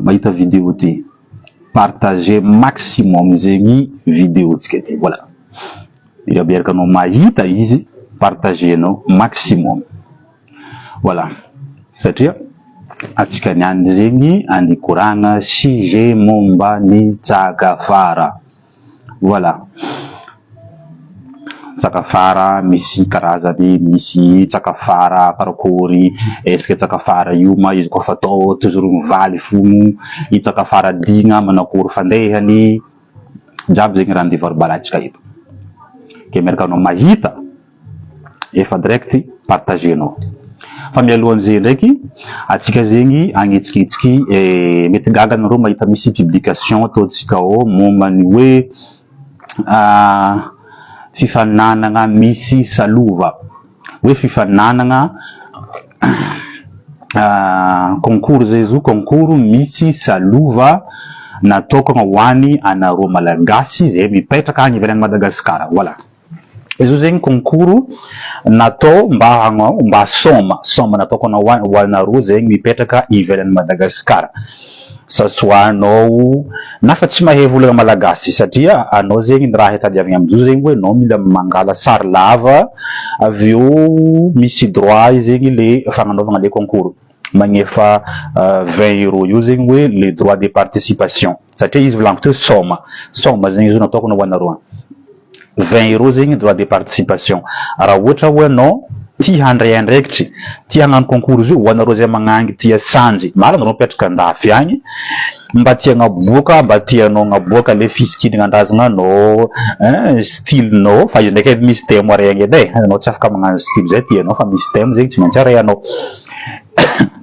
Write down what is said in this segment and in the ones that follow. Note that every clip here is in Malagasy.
mahita vidéo ty, partager maximum zegny vidéo tsika ty. Voilà, ira biaraka anao mahita izy, partager anao maximum. Voilà, satria atsika niany zegny anikoragna sujet momba ny tsakafara. Voilà, tsakafara misy karazany, misy tsakafara karakory, eske tsakafara io ma izy koa fatao toujours mivaly fogno, i tsakafara digna manakory fandehany, jiaby zegny raha andeha varobarantsika eto. Ke miaraka anao mahita efa direct partagenao. Fa mialohan'izay ndraiky, atsika zegny agnetsikitsiky mety gaga nareo mahita misy publication ataontsika ao momba ny hoe fifaninanana misy salova, hoe fifaninanana concours zay zo, concours misy salova natokana ho any anareo malagasy zay mipetraka agny ivelany Madagasikara. Voilà, izo zegny concours natao mba soma natokana ho anareo zegny mipetraka ivelany Madagasikara. Sasoanao na fa tsy mahay volagna malagasy, satria anao zegny ny raha hitadiavagna amizio zegny hoe anao mila mangala sary lava, avy eo misy droit zegny le fagnanaovagna le concours, magnefa 20 € io zegny hoe le droit de participation, satria izy volaniko teo soma zegny izy natokana ho anareo 20 € zegny droit de participation. Raha ohatra hoe anao tia handray andraikitry, tia hagnano concours io, ho anareo zay magnangy tia sanjy, mala anareo mipetraka andafy agny, mba tia agnaboaka, mba tianao agnaboaka le fisikina andrazana anao, style-nao, fa izy ndraiky misy thème regny edy anao tsy afaka magnano style zay tianao, fa misy thème zegny tsy maintsy arehanao.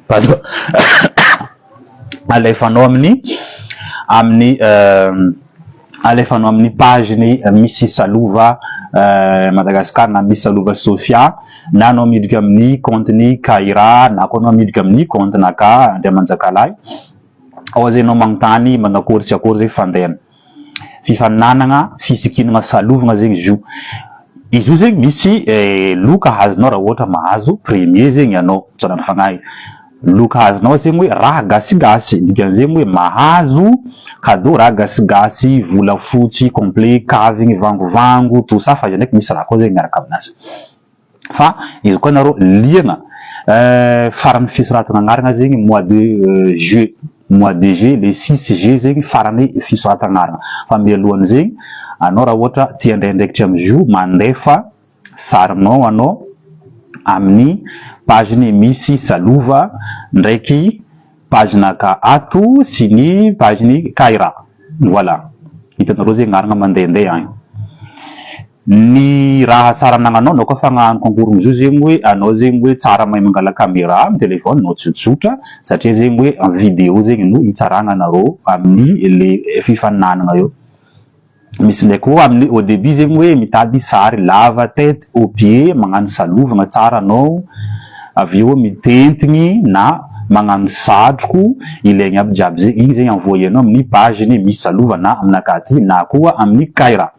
Pardon. Alefanao amin'ny page ny misy salova Madagascar na misy salova Sofia, na anao midika amin'ny compte ny Kaira, na koa anao midika amin'ny compte naka Andriamanjakalahy, ao zay anao magnontany manakory sy akory zay fandehana. Fifaninanana fisikinana salovana zegny izy io. Izy io zegny misy loka azonao raha ohatra mahazo premier zegny anao, tsanana fagnahy. Loka azonao zegny hoe raha gasigasy, dikan'zegny hoe mahazo cadeau raha gasigasy, volafotsy complet, kavigny, vangovango, tout ça, fa izy ndraiky misy raha koa zegny miaraka aminazy. Fa izy koa nareo liana farany fisoratana agnarana zegny mois de juillet, le 6 juillet zegny farany fisoratana agnarana. Fa mialohan'ny zegny anao raha ohatra tia ndraindraikitry amizio, mandefa sarinao anao amin'ny page ny misy salova ndraiky page naka ato sy ny page ny Kaira. Voilà, hitanareo zegny aragna mandehandeha agny. Ny raha tsara anagnanao koa fa hagnano concours amizio zegny hoe anao zegny hoe tsara mahay mangala caméra amin'ny téléphone nao tsotsotra, satria zegny hoe en vidéo zegny no hitsaragna anareo amin'ny le fifaninanana io. Misy ndraiky koa amin'ny au début zegny hoe mitady sary lava tête au pied, magnano salovagna tsara anao, avy eo mitentigny na magnano satroko, ilaigny aby jiaby zegny, igny zegny envoyenao amin'ny page ny misy salova na aminakaty na koa amin'ny Kaira.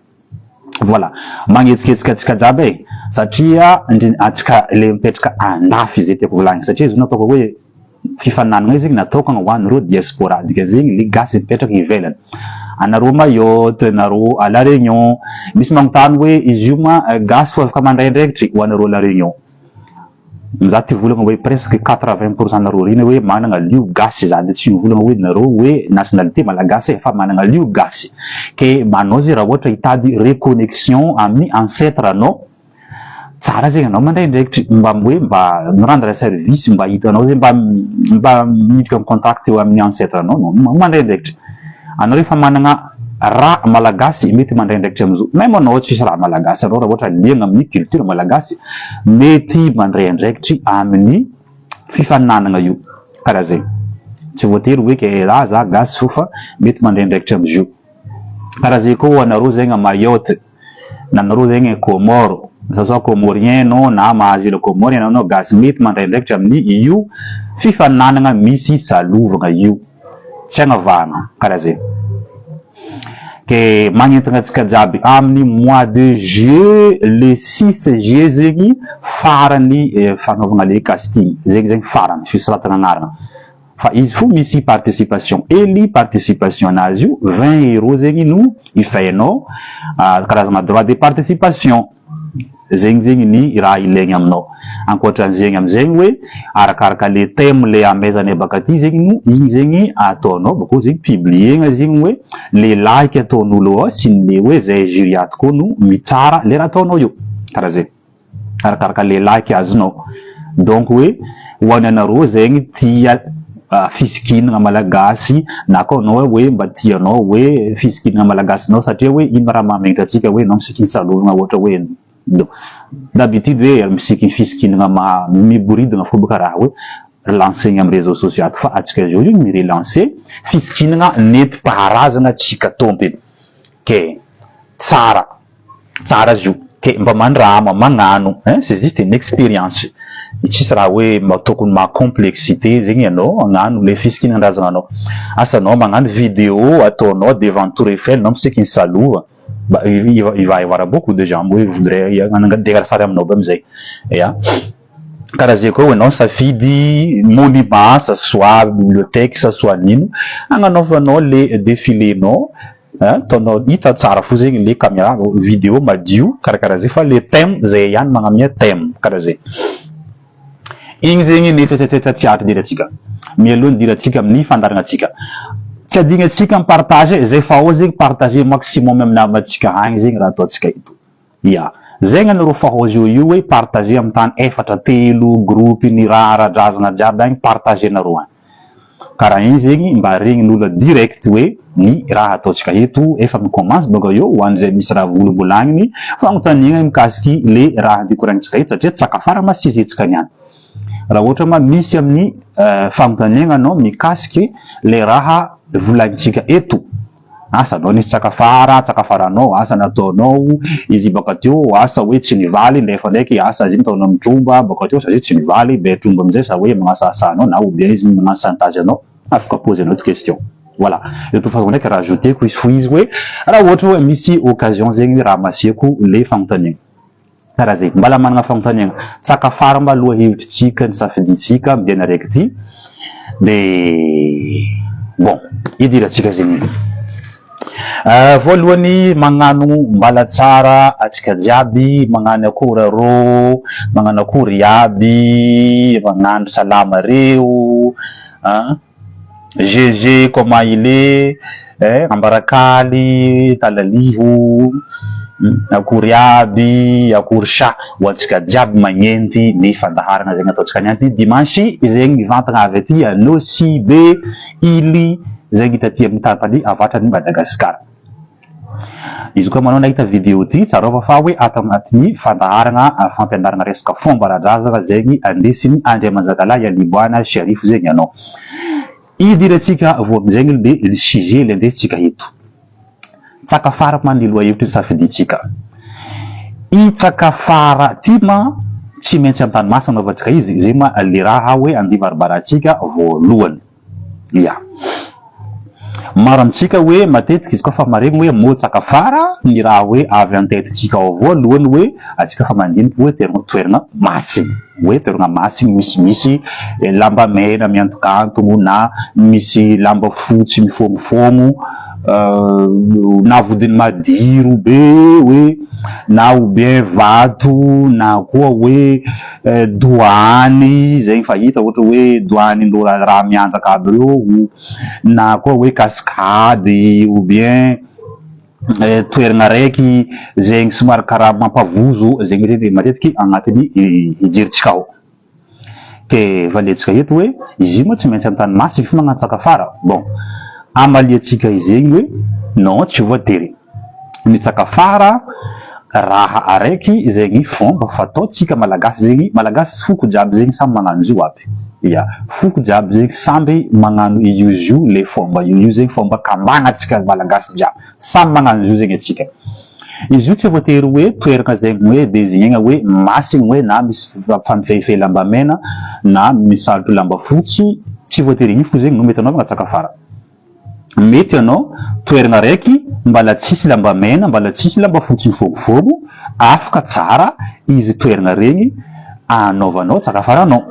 Voilà, magnetsiketsika atsika jiaby satria atsika le mipetraka andafy zay tiako volagny, satria izy natao hoe fifaninanana zegny natokana ho anareo diaspora, dika zegny le gasy mipetraka ivelany, anareo Mayotte, nareo à La Réunion, misy magnontany hoe izy io ma gasy fa afaka mandraindraikitry ho anareo La Réunion. Mizaha ty volagna hoe presque 80% nareo reny hoe manana lio gasy zany, tsy volagna hoe nareo hoe nationalité malagasy fa manana lio gasy. Ke manao zay raha ohatra hitady reconnexion amin'ny ancêtre anao, tsara zegny anao mandraindraikitry mba mirendre service, mba hitanao zegny mba midika amin'ny contact eo amin'ny ancêtre anao mandraindraikitry. Anao rehefa manana raha malagasy mety mandraindraikitry amizio, même anao tsisy raha malagasy anao raha ohatra liana amin'ny culture malagasy mety mandraindraikitry amin'ny fifaninanana io, karaha zay. Tsy voatery hoe ke raha za gasy fo fa mety mandraindraikitry amizio. Karaha zay koa anareo zegny Mayotte, na anareo zegny Comore, soit comorien no na mahazo ilo comorien anao gasy, mety mandraindraikitry amin'ny io fifaninanana misy salovagna io. Tsy agnavahana, karaha zay. Ke magnentana atsika jiaby amin'ny mois de juillet, le 6 juillet zegny farany fanaovagna le casting, zegny farany fisoratana agnarana. fa izy fo misy participation eli participation anazy io 20 € zegny no ifainao karazana droit de participation zegny ny raha ilaigny aminao ankoatran'zegny amizegny hoe arakaraka le thème le amezany baka ty zegny no igny zegny ataonao bako zegny publier zegny hoe le like ataon'olo ao sy le hoe zay jury ato koa no mitsara le raha ataonao io karaha zegny arakaraka le like azonao donc hoe hoany anareo zegny tia fisikinana malagasy na koa anao hoe mba tianao hoe fisikinana malagasy nao satria hoe ino raha mahamegnitra atsika hoe nao misiky salogna ohatra hoe d'habitude hoe misiky fisikinana miboridana fo baka raha hoe relancegny amin'ny réseaux sociaux ato fa atsika zao io mirelancer fisikinana nentim-paharazana atsika tompiny ke tsara zio ke mba mandrama magnano c'est juste une expérience tsisy raha hoe tokony complexité zegny ianao agnano le fisikinana-drazana anao asanao magnano vidéo ataonao devant Tour Eiffel nao misiky ny salova il va y avoir beaucoup de gens qui voudraient déclarer aminao ba amizay ya karaha zay koa anao safidy monument ça soit bibliothèque ça soit nino agnanaovanao le défilé nao ataonao hita tsara fo zegny le caméra vidéo madio karakaraha zay fa le thème zay ihany magnamia thème karaha zay igny zegny ny tiatra diratsika mialoha diratsika amin'ny fandaragnatsika tsy adignatsika mipartage zay fa ao zegny partager maximum amin'ny namatsika agny zegny raha ataotsika eto ya zegny anareo fahaozy io hoe partager amin'ny tany efatra telo groupe ny raha-drazana jiaby agny partager nareo agny karaha igny zegny mba regnin'olo direct hoe ny raha ataotsika eto efa mikomanse baka eo ho an'izay misy raha volobolagniny fagnontaniana mikasiky le raha andikoragnitsika eto satria tsakafara masizetsika niany raha ohatra ma misy amin'ny fagnontaniana anao mikasiky le raha volagnitsika eto asa anao nisy tsakafaranao asa nataonao izy baka teo asa hoe tsy nivaly nefa ndraiky asa zegny taonao mitromba baka teo sa tsy nivaly be tromba amizay sa hoe magnasasanao na ou bien izy magnano chantage anao afaka poser notre question voilà eto fahazo ndraiky rajouteko izy fo izy hoe raha ohatra hoe misy occasion zegny raha masiako le fagnontaniana karaha zay mbala managna fagnontaniana tsakafara mba aloha hevitritsika ny safiditsika midiana araiky ty de bon idiratsika zegny voalohany magnano mbala tsara atsika jiaby magnano akory arô magnano akory aby magnano salama reo GG comment il est ambarakaly talaliho akory aby akory sa ho atsika jiaby magnenty ny fandaharana zegny ataotsika nianty dimanche zegny vantagna avy aty anosy be ili zegny taty amin'ny tapany avatra ny Madagasikara izy koa manao nahita vidéo ty tsarova fa hoe ato agnatin'ny fandaharana fampianarana resaka fomba-drazana zegny andesiny Andriamanjakalahy Aliboana Sharifo zegny anao idiratsika vo amizegny le sujet le andesitsika eto tsakafara maniloha hevitra safiditsika itsakafara ty ma tsy maintsy amin'ny tanomasina anaovantsika izy zay ma le raha hoe andivaribaratsika voalohany ya maro amitsika hoe matetiky izy koa fa maregny hoe motsakafara ny raha hoe avy antetitsika ao voalohany hoe atsika fa mandiniky hoe toerana masiny hoe toerana masiny misy lamba mena miantokanto na misy lamba fotsy mifomofomo na vodiny madiro be hoe na ou bien vato na koa hoe doany zegny fahita ohatra hoe doany raha mianjaka aby reo na koa hoe cascade ou bien toerana raiky zegny somary karaha mampavozo zegny matetiky agnatin'ny ijeritsika ao ke valetsika eto hoe izy moa tsy maintsy amin'ny tany masy fa magnano tsakafara bon amaliatsika izegny hoe non tsy voatery ny tsakafara raha araiky zegny fomba fataotsika malagasy zegny malagasy foko jiaby zegny samy magnano izy io aby ya foko jiaby zegny samby magnano io le fomba io zegny fomba kamagnatsika malagasy jiaby samy magnano izy io zegny atsika izy io tsy voatery hoe toerana zegny hoe désignena hoe masiny hoe na misy famifehifehy lamba mena na misalotra lamba fotsy tsy voatery igny fo zegny no mety anaovana tsakafara mety anao toerana raiky mbala tsisy lamba mena mbala tsisy lamba fotsy mifogofogo afaka tsara izy toerana regny anaovanao tsakafaranao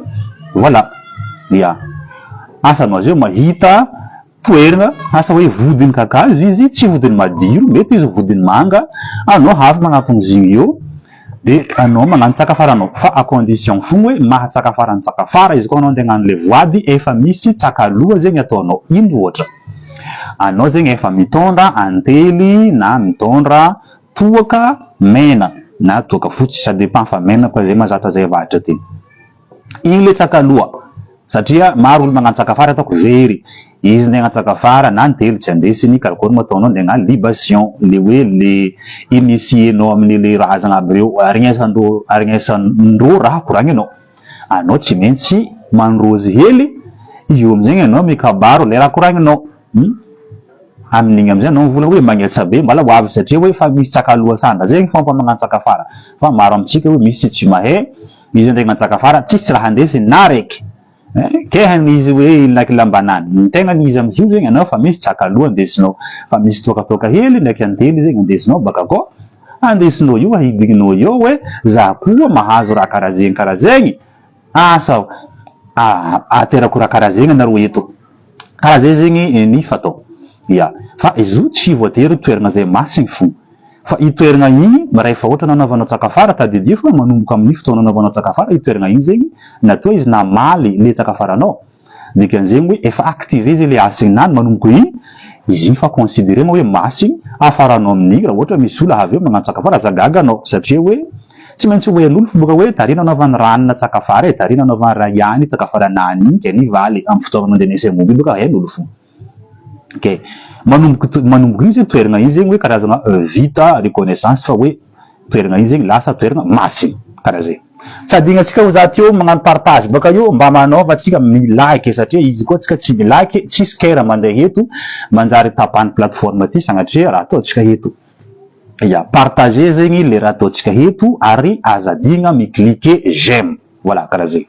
voilà ya asanao zay mahita toerana asa hoe vodiny kakazo izy tsy vodiny madiro mety izy vodiny manga anao hafa magnatony izy eo de anao magnano tsakafaranao fa à condition fogna hoe mahatsakafarany tsakafara izy koa anao andeha hagnano le voady efa misy tsakaloha zegny ataonao ino ohatra anao zegny efa mitondra antely na mitondra toaka mena na toaka fotsy ça dépend fa mena koa zay mazatra zay avahatra ty igny le tsakaloha satria maro olo magnano tsakafara ataoko very izy ndeha hagnano na antely tsy andesiny karakory mo ataonao ndeha hagnano libation le hoe le initienao amin'ny le razana aby reo arignesandreo raha koragninao anao tsy maintsy mandrozy hely io amizay anao mikabaro le raha koragninao amin'igny amizay anao mivola hoe magnetsa be mbala ho avy satria hoe fa misy tsakaloha sandra zegny fomba magnano tsakafara fa maro amitsika hoe misy tsy mahay izy ndeha hagnano tsakafara tsisy raha andesiny na raiky kehany izy hoe lakilambanany ny tegna izy amizio zegny anao fa misy tsakaloha andesinao fa misy toakatoaka hely ndraiky antely zegny andesinao baka koa andesinao io ahidignao eo hoe za koa mahazo raha karaha zegny asa aterako raha karaha zegny anareo eto karaha zay zegny ny fatao ya fa izy io tsy voatery toerana zay masiny fo fa itoerana igny rehefa ohatra nanaovanao tsakafara tadidio fa manomboka amin'ny fotoana nanaovanao tsakafara itoerana igny zegny natoa izy namaly le tsakafaranao dikan'zegny hoe efa activé izy le asignany manomboko igny izy igny fa considérena hoe masiny afaranao amin'igny raha ohatra misy olo avy eo magnano tsakafara zagaganao satria hoe tsy maintsy hoen'olo fa boka hoe tarina anaovany ranona tsakafara e tarina anaovany raha ihany tsakafaranany igny ke nivaly amin'ny fotoana mandeha moby boka hain'olo fo ok manomboka io zegny toerana iny zegny hoe karazana vita reconnaissance fa hoe toerana iny zegny lasa toerana masiny karaha zay sady ignatsika ho za teo magnano partage baka io mba manaova atsika milike satria izy koa tsika tsy milike tsisy kera mandeha eto manjary tapany plateforme ty sagnatria raha ataotsika eto ya partager zegny le raha ataotsika eto ary azadigna micliquer j'aime voilà karaha zay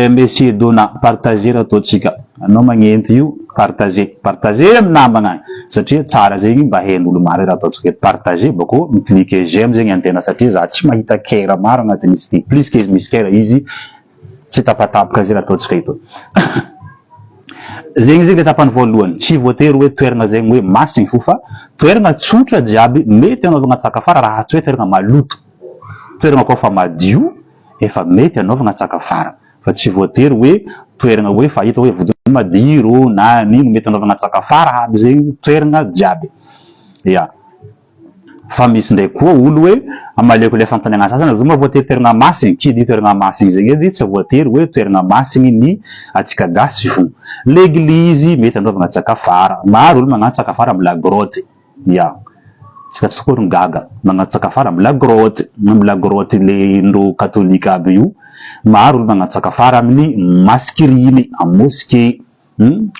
monsieur Dona partager raha ataotsika anao magnenty io partager amin'ny namagna satria tsara zegny mba hain'olo maro raha ataotsika eto partager bako micliquer j'aime zegny antena satria za tsy mahita kera maro agnatin'izy ty plus que izy misy kera izy tsy tapatapoka zay raha ataotsika eto zegny zegny le tapany voalohany tsy voatery hoe toerana zegny hoe masiny fo fa toerana tsotra jiaby mety anaovagna tsakafara raha tsy hoe toerana maloto toerana koa fa madio efa mety anaovagna tsakafara fa tsy voatery hoe toerana hoe fahita hoe vodiny madiro na nino mety anaovagna tsakafara aby zegny toerana jiaby ya fa misy ndraiky koa olo hoe amaleko le fanontaniagna sasany zoma voatery toerana masiny kidy toerana masiny zegny edy tsy voatery hoe toerana masiny ny atsika gasy fo l'église mety anaovagna tsakafara maro olo magnano tsakafara amin'ny la grotte ya tsika tsokory gaga magnano tsakafara amin'ny la grotte le ndro katolika aby io maro olo magnano tsakafara amin'ny maskiriny amin'ny mosquée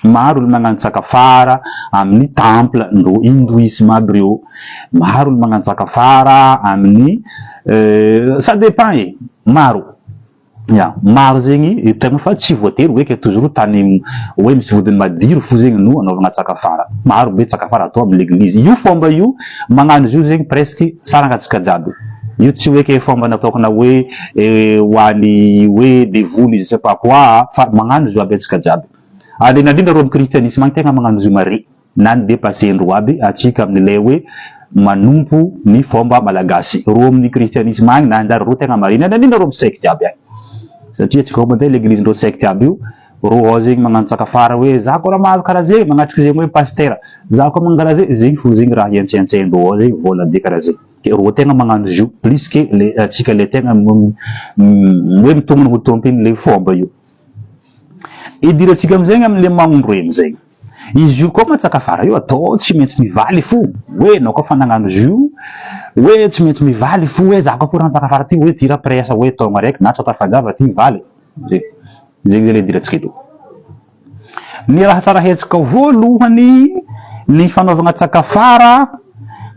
maro olo magnano tsakafara amin'ny temple ndro hindouisme aby reo maro olo magnano tsakafara amin'ny ça dépend e maro ya maro zegny tegna fa tsy voatery hoe ke toujours tany hoe misy vodiny madiro fo zegny no anaovagna tsakafara maro be tsakafara atao amin'ny l'église io fomba io magnano izy io zegny presque sarangatsika jiaby io tsy hoe ke fomba nataokana hoe hoany hoe devoly je sais pas quoi fa magnano izy io aby atsika jiaby alindrindra ro amin'ny kristianisme agny tegna magnano izy io mare na ny dépassendro aby atsika amin'ilay hoe manompo ny fomba malagasy ro amin'ny kristianisme agny na anjary ro tegna marina indrindra ro amin'ny secte aby agny satria tsika mandeha l'église ndreo secte aby io ro ao zegny magnano tsakafara hoe za koa raha mahazo karaha zegny magnatriky zegny hoe pasteur za koa magnano karaha zegny fo zegny raha ientsentsendro ao zegny vola be karaha zegny ro tegna magnano izy io plus que le atsika le tegna hoe mitomony ho tompiny le fomba io idirantsika amizegny am'le magnondro amizegny izy io koa matsakafara io atao tsy maintsy mivaly fo hoe nao koa fa nagnano izy io hoe tsy maintsy mivaly fo hoe za koa po raha tsakafara ty hoe tira presa hoe taogna raiky na tsota fangava ty mivaly zegny zay le idirantsika eto ny raha tsara hetsika voalohany ny fanaovagna tsakafara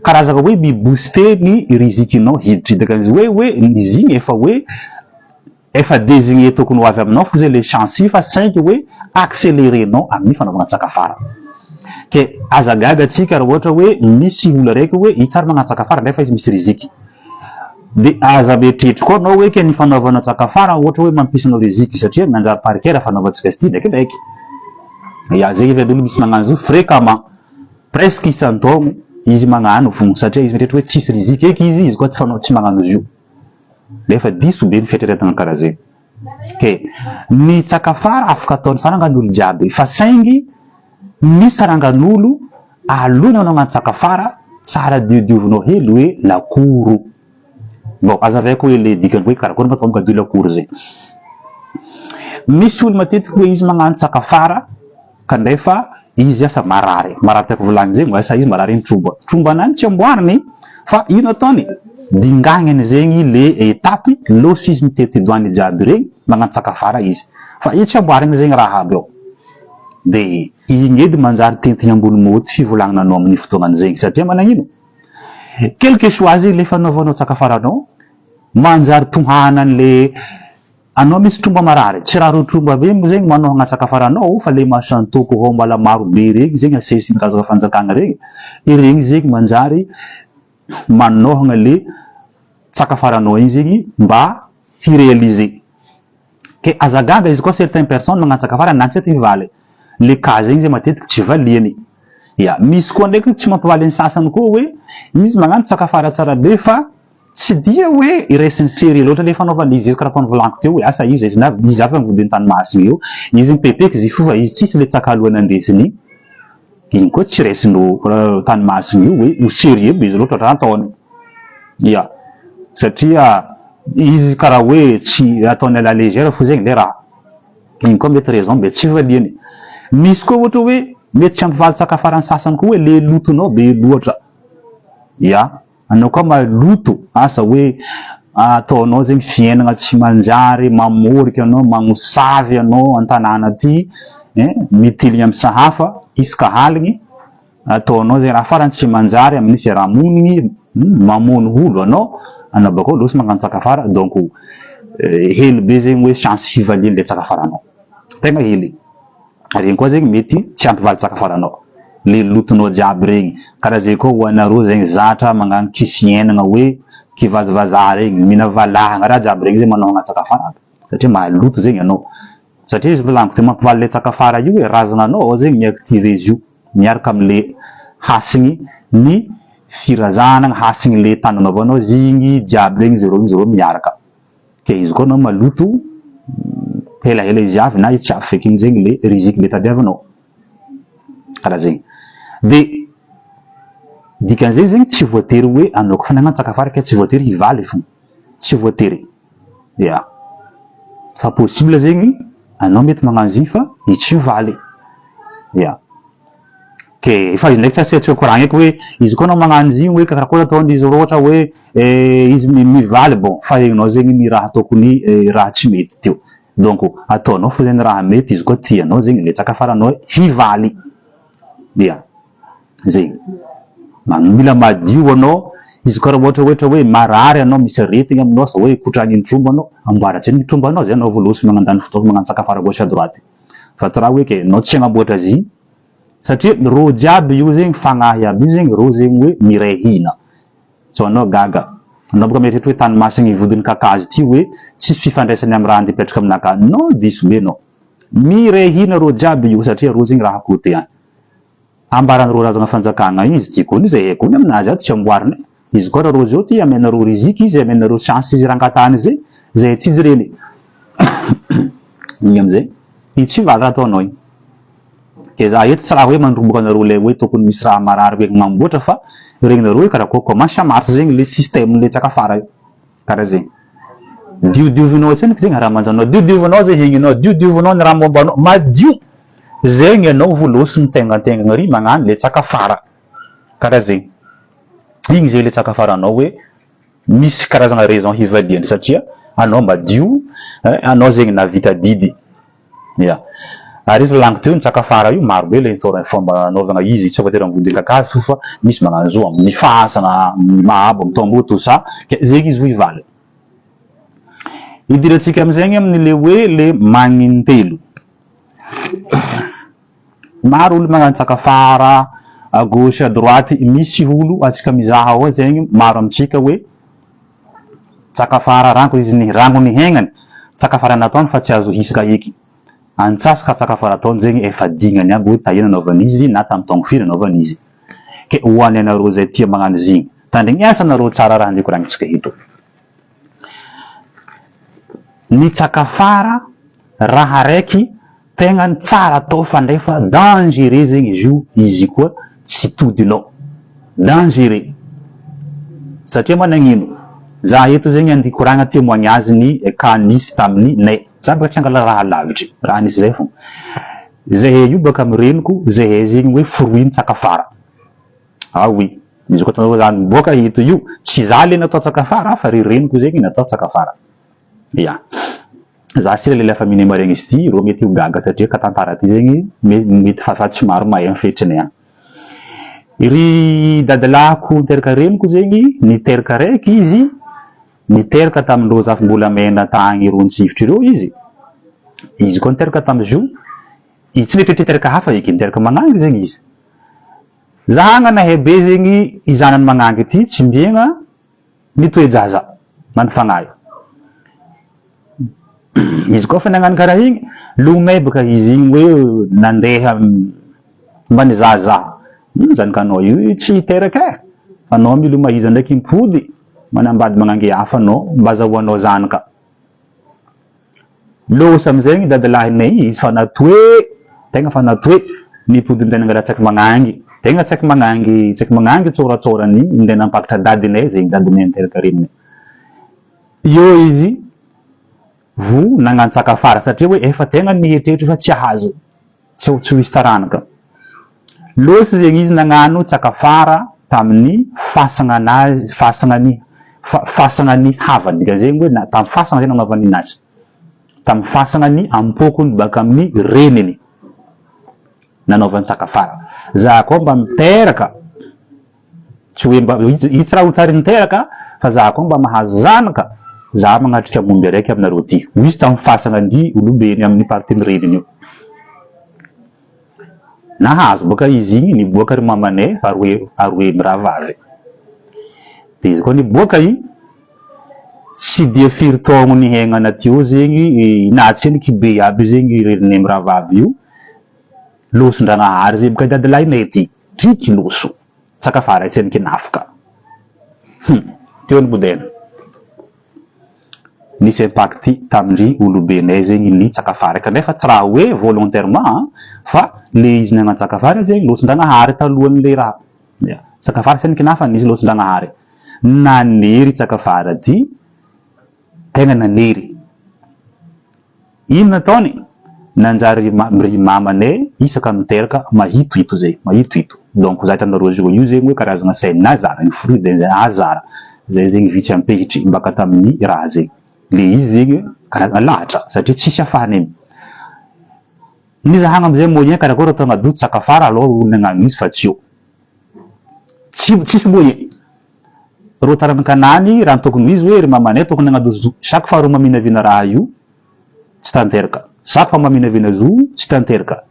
karazaka hoe mibooster ny rizikinao hiditry dakan'izy hoe izy igny efa hoe efa désigné tokony ho avy aminao fo zay le chance fa 5 hoe accélérénao amin'ny fanaovagna tsakafara ke azagaga atsika raha ohatra hoe misy olo raiky hoe itsara magnano tsakafara nefa izy misy riziky de aza betretra koa anao hoe ke ny fanaovana tsakafara ohatra hoe mampisanao riziki satria manjary parikera fanaovantsika izy ty ndraikindraiky ya zay olo misy magnano zo fréquemment presque isan-taogno izy magnano fogna satria izy matretra hoe tsisy riziki eky izy koa tsy magnano izy io nefa diso be ny fieritreretana karaha zay ke ny tsakafara afaka ataony sarangan'olo jiaby fa saingy misy sarangan'olo alohany anao agnano tsakafara tsara diodiovinao hely hoe lakoro bon azavaiko hoe le dikany hoe karakory mba ataonga dio lakoro zay misy olo matetiky hoe izy magnano tsakafara kanefa izy asa marary tiako volagny zegny asa izy marary ny tromba nany tsy amboariny fa ino ataony dingagnany zegny le etapy losy izy mitety doany jiaby regny magnano tsakafara izy fa izy tsy amboariny zegny raha aby ao de igny edy manjary tentigny ambony moty fivolagnana anao amin'ny fotoagnany zegny satria managnino quelque chose zegny le fanaovanao tsakafaranao manjary tohanan'le anao misy tromba marary tsy raha ro tromba be mo zegny manohagna tsakafaranao fa le masantoko ho mbala maro be regny zegny asesiny karazana fanjakagna regny regny zegny manjary manohagna le tsakafaranao igny zegny mba hirealiser ke azagaga izy koa certaines personnes magnano tsakafara nantsy ty valy le cas zegny zay matetiky tsy valiany ya misy koa ndraiky tsy mampivaly ny sasany koa hoe izy magnano tsakafara tsara be fa tsy dia hoe iresiny série loatra le fanaovana izy karaha ataony volaniko teo hoe asa izy izy avy mivodiny tanomasina eo izy mipepeky izy fo fa izy tsisy le tsakalohany andesiny igny koa tsy resin'o tanomasina io hoe ho sérieux be izy loatra raha ataony ya satria izy karaha hoe tsy ataony à la légère fo zegny le raha igny koa mety raison mbe tsy valiany misy koa ohatra hoe mety tsy ampivaly tsakafarany sasany koa hoe le lotonao be loatra ya anao koa maloto asa hoe ataonao zegny fiainana tsy manjary mamorika anao magnosavy anao an-tanàna ty mitiligny amin'ny sahafa isaka haligny ataonao zegny raha farany tsy manjary amin'ny fiarahamonigny mamono olo anao bakao losy magnano tsakafara donc hely be zegny hoe chance hivalian'le tsakafaranao tegna hely regny koa zegny mety tsy ampivaly tsakafaranao le lotonao jiaby regny karaha zay koa ho anareo zegny zatra magnano fiainana hoe kivazavaza regny mihina valahana raha jiaby regny zay manohagna tsakafara satria maloto zegny anao satria izy volaniko te mampivaly le tsakafara io hoe razananao zegny miactive izy io miaraka am'le hasigny ny firazanana hasigny le tany anaovanao zigny jiaby regny zero miaraka ke izy koa anao maloto helahela izy avy na izy tsy avy feky igny zegny le riziky le tadiavanao karaha zegny de dikan'izay zegny tsy voatery hoe anao koa fanagnano tsakafara ke tsy voatery hivaly fo tsy voatery ya fa possible zegny anao mety magnano zigny fa i tsy hivaly ya ke efa izy ndraiky tsy koragna eky hoe izy koa anao magnano zigny hoe karakory ataony izy rohatra hoe izy mivaly bon fa egnao zegny ny raha tokony raha tsy mety teo donc ataonao fo zegny raha mety izy koa tianao zegny le tsakafaranao hivaly ya zegny mila madio anao izy koa raha ohatra hoe marary anao misy aretigny aminao sa hoe kotragny ny tromba anao amboaratsy ny tromba anao zay anao volosy magnandany fotoagna magnano tsakafara gauche à droite fa tsy raha hoe ke anao tsy hagnamboatra zy satria ro jiaby io zegny fagnahy aby io zegny ro zegny hoe miray hina so anao gaga anao boka mieritreritry hoe tanomasina ivodiny kakazo ty hoe tsisy fifandraisany amin'ny raha andepetraka aminaka non diso be anao miray hina ro jiaby io satria ro zegny raha côté any ambarany ro razana fanjakagna izy tikony zay haikony aminazy ato tsy amboariny izy koa raha ro zao ty amenareo riziki izy amenareo chance izy rangatany zay tsy izy reny igny amizay izy tsy valy raha ataonao igny ke za eto tsy raha hoe mandromboka anareo le hoe tokony misy raha marary hoe gnamboatra fa regninareo hoe karaha comment ça marche zegny le système le tsakafara io karaha zegny diodiovinao tseniky zegny raha manjanao diodiovinao zay higninao diodiovinao ny raha mombanao madio zegny anao volosy ny tengatengana ry magnano le tsakafara karaha zegny igny zay le tsakafaranao hoe misy karazana raison hivaliany satria anao madio anao zegny navita didy ya ary izy volaniko teo ny tsakafara io maro be le fomba anaovana izy tsy voatery mivodiny kakazo fa misy magnano zo amin'ny fasana mahabo amin'ny tombo tout ça ke zegny izy ho hivaly idirantsika amizegny amin'le hoe le magnintelo maro olo magnano tsakafara à gauche à droite misy olo atsika mizaha ao zegny maro amitsika hoe tsakafara ranko izy ny rango ny hegnany tsakafara nataony fa tsy azo hisaka eky antsasaka tsakafara ataony zegny efa dignany aby hoe tahina anaovana izy na tamin'ny taongo firy anaovana izy ke hoany anareo zay tia magnano zigny tandrigniasa anareo tsara raha ndeko ragnitsika eto ny tsakafara raha raiky tegna ny tsara atao fa nefa dangereux zegny izy io izy koa tsy todinao dangereux satria managnino za eto zegny andiko ragna témoignage ny kanisy tamin'ny nay za baka tsy angala raha lavitry raha nisy zay fo zahay io baka amy reniko zahay zegny hoe fruit tsakafara oui izy koa tanao zany boka eto io tsy za le natao tsakafara fa ry reniko zegny natao tsakafara ya za sira le lafa mine maregny izy ty ro mety ho gaga satria ka tantara ty zegny mety fa tsy maro mahay amy fetriny any ry dadalahako niteraka reniko zegny niteraka raiky izy niteraka tamindreo zafim-bolamena tagny ron-tsivitry ireo izy koa niteraka tamizio izy tsy mety teraka hafa eky niteraka magnangy zegny izy zahagna nahay be zegny izanany magnangy ty tsy mbiegna nitoejaza manifagnahy izy koa fa nagnano karaha igny lomay baka izy igny hoe nandeha mba nizahazaha zany ka anao io tsy teraka anao miloma izy ndraiky mipody manambady magnangy hafa anao mba azahoanao zanaka losa amizegny dadalahinay izy fa natoe tegna fa natoe nipodin-tegna ngala tsaky magnangy tegna tsaky magnangy tsoratsorany nde nampakatra dadinay zegny dadinay niteraka reniny io izy vo nagnano tsakafara satria hoe efa tegna nieritreritry fa tsy ahazo tsy hisy taranaka losy zegny izy nagnano tsakafara tamin'ny fasagnany havany dika zegny hoe tamin'ny fasagna zegny nanaovany nazy tamin'ny fasagnany ampokony baka amin'ny reniny nanaovany tsakafara za koa mba miteraka tsy hoe mba izy tsy raha ho tsary niteraka fa za koa mba mahazo zanaka za magnatrika momby araiky aminareo ty izy tamin'ny fasagnany olobeny amin'ny partiny reniny io nahazo boka izy igny niboaka ry mamanay aroe miravavy de izy koa niboaka i tsy dia firy taogno ny hegnana ty eo zegny na tsy ny kibe aby zegny reniny miravavy io loson-dragnahary zegny boka dadalahinay ty triky loso tsakafara tsy aniky nafaka teo ny bodena nisy impacty tamindry olobenay zegny ny tsakafara kanefa tsy raha hoe volontairement fa le izy nagnano tsakafara zegny loson-dragnahary talohan'le raha tsakafara tsy aniky nafa nisy loson-dragnahary nanery tsakafara ty tegna nanery ino nataony nanjary ry mamanay isaka miteraka mahitohito zay mahitohito donc za hitanareo zio io zegny hoe karazana sainy nazara ny fruit de azara zay zegny vitsy ampehitry baka tamin'ny raha zegny le izy zegny karazana lahatra satria tsisy afahany eny ny zahagna amizay moyen karakory atao agnadoto tsakafara aloha olo nagnano izy fa tsy eo tsisy moyen ro tarankanany raha tokony izy hoe ry mamanay tokony agnadoto chaque fois ro maminavina raha io tsy tanteraka chaque fois maminavina zo tsy tanteraka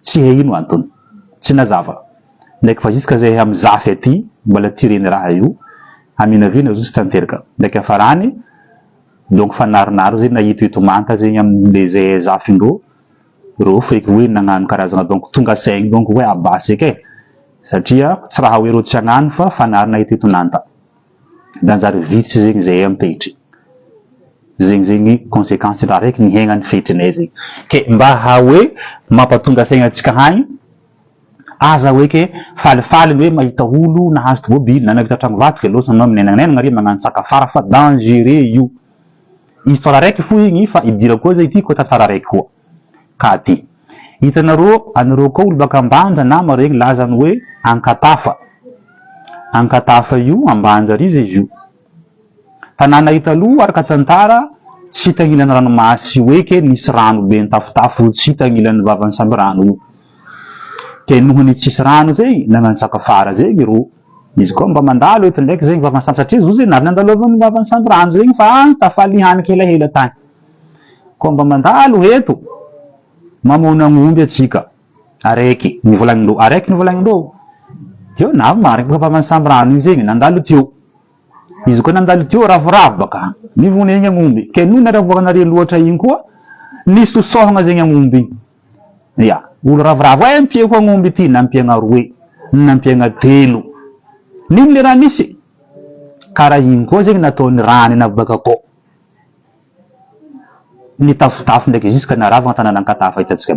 tsy hay ino antony tsy nazava ndraiky fa jusque zay amy zafy aty mbola tireny raha io aminavina zo tsy tanteraka ndraiky afarany donc fanaronaro zegny nahitohito manta zegny amle zay zafindreo ro feky hoe nagnano karazana donc tonga saigny donc hoe abasy eky satria tsy raha hoe ro tsy agnano fa fanarina hitohitonanta danjary vitsy zegny zay ampehitry zegny conséquence raha raiky ny hegnany fetrinay zegny ke mba ha hoe mampatonga saigna atsika hagny aza hoe ke falifaly hoe mahita olo nahazo tomobily na navita trano vato ke losa anao minenanenagna ary magnano tsakafara fa dangereux io histoire raiky fo igny fa idira koa zay ty koa tantara raiky koa ka ty hitanareo anareo koa olo baka ambanja nama regny lazany hoe ankatafa io ambanja ry izy io tanàna italoha araka tantara tsy hitagnilan'ny ranomasy hoe ke nisy rano be nitafotafo tsy hitagnilan'ny vavany samby rano io ke nohony tsisy rano zegny nagnano tsakafara zegny ro izy koa mba mandalo eto ndraiky zegny vavany samby satria zo zegny nary nandalovan'ny vavany samby rano zegny fa tafaly haniky helahela tany koa mba mandalo eto mamona agn'omby atsika araiky nivolagnin'olo teo navy marika vavany samby rano io zegny nandalo teo izy koa nandalo teo ravoravo baka nivony igny agn'omby ke noho naravoakanare loatra igny koa nisy tosohagna zegny agn'omby igny ya olo ravoravo ampiako agn'omby ity nampiagna roe nampiagna telo nino le raha nisy karaha igny koa zegny nataony rany nabaka ko ny tafotafo ndraiky jusque naravagna tanànan-katafa hitatsika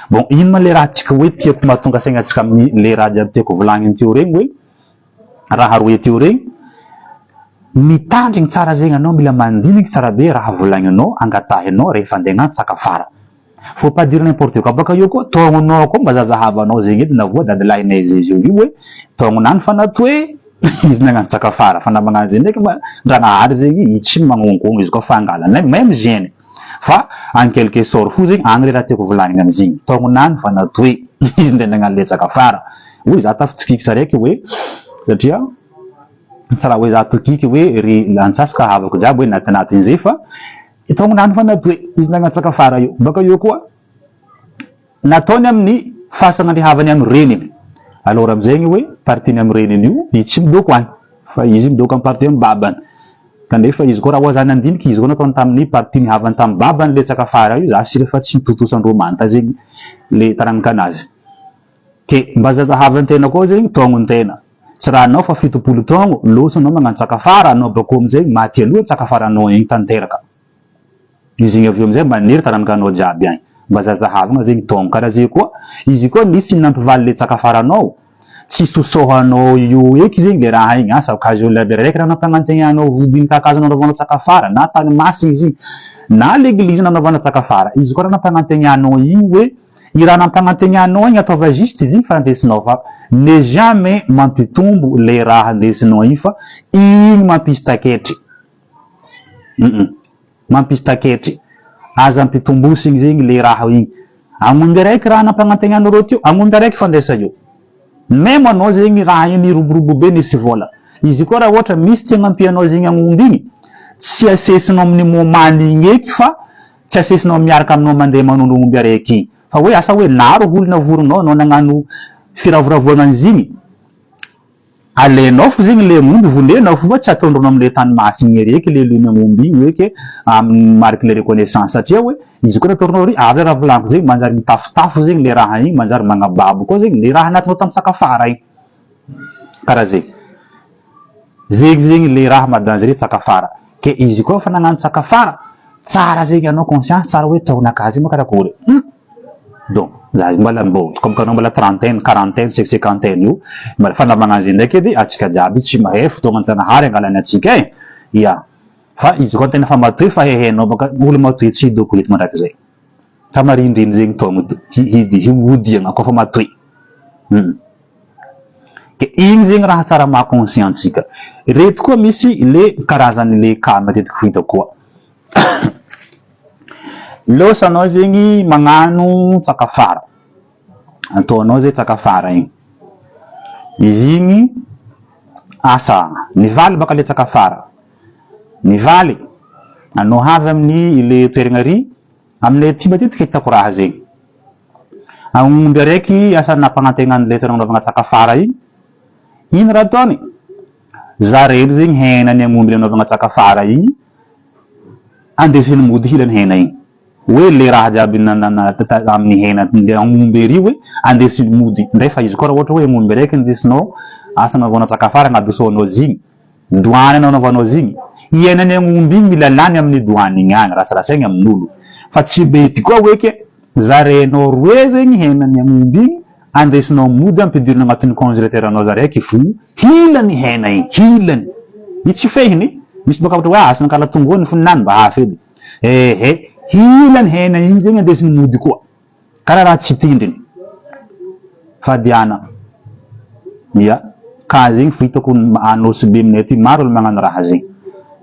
bon ino ma le raha tsika hoe tiako mahatonga saignatsika amin'ny le raha jiaby tiako volagniny teo regny hoe raha roe teo regny mitandrigny tsara zegny anao mila mandiniky tsara be raha volagninao angatahinao rehefa andeha agnano sakafara faut pas dire n'importe quoi baka eo koa tognonao koa mba zazahavanao zegny edy navoa dadilahinay zezy io hoe tognonany fa natoe izy nagnano sakafara fa namagnano zegny ndraiky ndranahary zegny tsy magnongogngo izy koa fa angalana même gene fa en quelque sorte fo zegny agny le raha tiako volagniny amizigny tognonany fa natoe izy ndeha nagnano le sakafara hoe za tafitokiky saraiky hoe satria tsara hoe za tokiky hoe ry antsasaka havako jiaby hoe natinatin'izay fa tognonany fa natoe izy nagnano sakafara io baka eo koa nataony amin'ny fahasagnandehavany amin'ny reniny alors amizegny hoe partiny amin'ny reniny io tsy midoko any fa izy midoko amin'ny parti amin'ny babany kanefa izy koa raha oazany andiniky izy koa nataony tamin'ny partiny havany tamin'ny babany le sakafara io za sy rehefa tsy mitotosandro manta zegny le taranaka anazy ke mba zazahavany tena koa zegny tognony tena tsy raha anao fa fitopolo togno loso anao magnano sakafara anao bako amizay maty aloha sakafaranao igny tanteraka izy igny aveo amizay maniry taranaka anao jiaby agny mba zazahavagna zegny togno karaha zay koa izy koa nisy nampivaly le sakafaranao tsy tosohanao io eky zegny le raha igny asa occasion le raiky raha nampiagnategnagnao vodiny kakazo nanaovanao sakafara na tany masina izy na l'église nanaovanao sakafara izy koa raha nampiagnategnagnao igny hoe i raha nampiagnategnagnao igny ataova juste izy igny fa andesinao fa ne jamais mampitombo le raha andesinao igny fa igny mampisy taketry mampisy taketry aza ampitombosigny zegny le raha igny agnomby araiky raha nampiagnategnagnao reo teo agnomby araiky fandesa io même anao zegny raha igny roborobo be nisy vola izy koa raha ohatra misy tsy agnampianao zegny agnomby igny tsy asesinao amin'ny momany igny eky fa tsy asesinao miaraka aminao mandeha manondro omby araiky igny fa hoe asa hoe naro olona voronao anao nagnano firavoravona an'izigny alenao fo zegny le omby volenao fo fa tsy atondronao am'le tany masiny ereky le lony agnomby igny hoe ke mariky le reconnaissance satria hoe izy koa natoronao ry avy raha volaniko zegny manjary mitafotafo zegny le raha igny manjary magnababo koa zegny le raha anatinao tamin'ny sakafara igny karaha zegny zegny le raha madangereux sakafara ke izy koa fa nagnano sakafara tsara zegny anao conscience tsara hoe taonakazy ma karakory donc za mbola mbo comme kanao mbola trentaine quarantaine cinquantaine io mbola fa namagnano zegny ndraiky edy atsika jiaby tsy mahay fotoagnanjanahary angalany atsika e ya fa izy koa tena fa matoy fa hehenao baka olo matoy tsy hidoko hety mandraiky zay fa marindriny zegny togno hiodiagna koa fa matoy ke igny zegny raha tsara maha-conscientsika reto koa misy le karazany le cas matetiky fihita koa losa anao zegny magnano sakafara ataonao zay sakafara igny izy igny asa nivaly baka le sakafara nivaly anao havy amin'ny le toeragna ry amile ty matetiky hitako raha zegny agnomby araiky asa nampagnategnany le toeragna naovagna sakafara igny ino raha ataony zareny zegny henany agnomby le naovagna sakafara igny andesiny mody hilany hena igny hoe le raha jiaby amin'ny hena le agnomby ery hoe andesiny mody ndray fa izy koa raha ohatra hoe agnomby araiky indesinao asa naovanao sakafara agnadosoanao zigny doany anao naovanao zigny hiainany agnomby igny mila lany amin'ny doany igny agny rasarasaigny amin'olo fa tsy mety koa hoe ke zarenao roe zegny henany agnomby igny andesinao mody ampidirina agnatin'ny congélateur anao zaraiky fo hilany hena igny hilany i tsy fehiny misy baka ohatra hoe asana kalatongony foninany mba hafa edy hilany hena igny zegny andesiny mody koa karaha raha tsy tindriny fa diana ia ka zegny fihitako anosy be aminay aty maro olo magnano raha zegny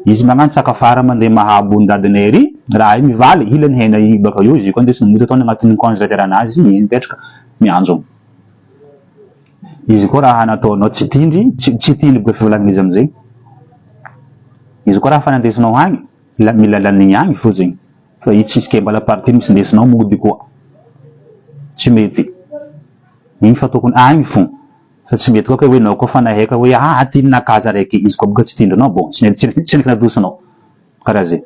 izy magnano sakafara mandeha mahabo ndadinay ry raha igny mivaly hilany hena igny baka eo izy koa andesiny mody ataony agnatin'ny congélateur anazy izy mipetraka mianjo izy koa raha nataonao tsy tindry tsy tindry boka fivolagnana izy amizay izy koa raha fa nandesinao agny mila lanigny agny fo zegny fa izy tsisy ke mbala party misy ndesinao mody koa tsy mety igny fa tokony agny fo fa tsy mety koa hoe nao koa fanaheka hoe tinaka raiky izy koa boka tsy tindranao bon tsy nadosonao karaha zay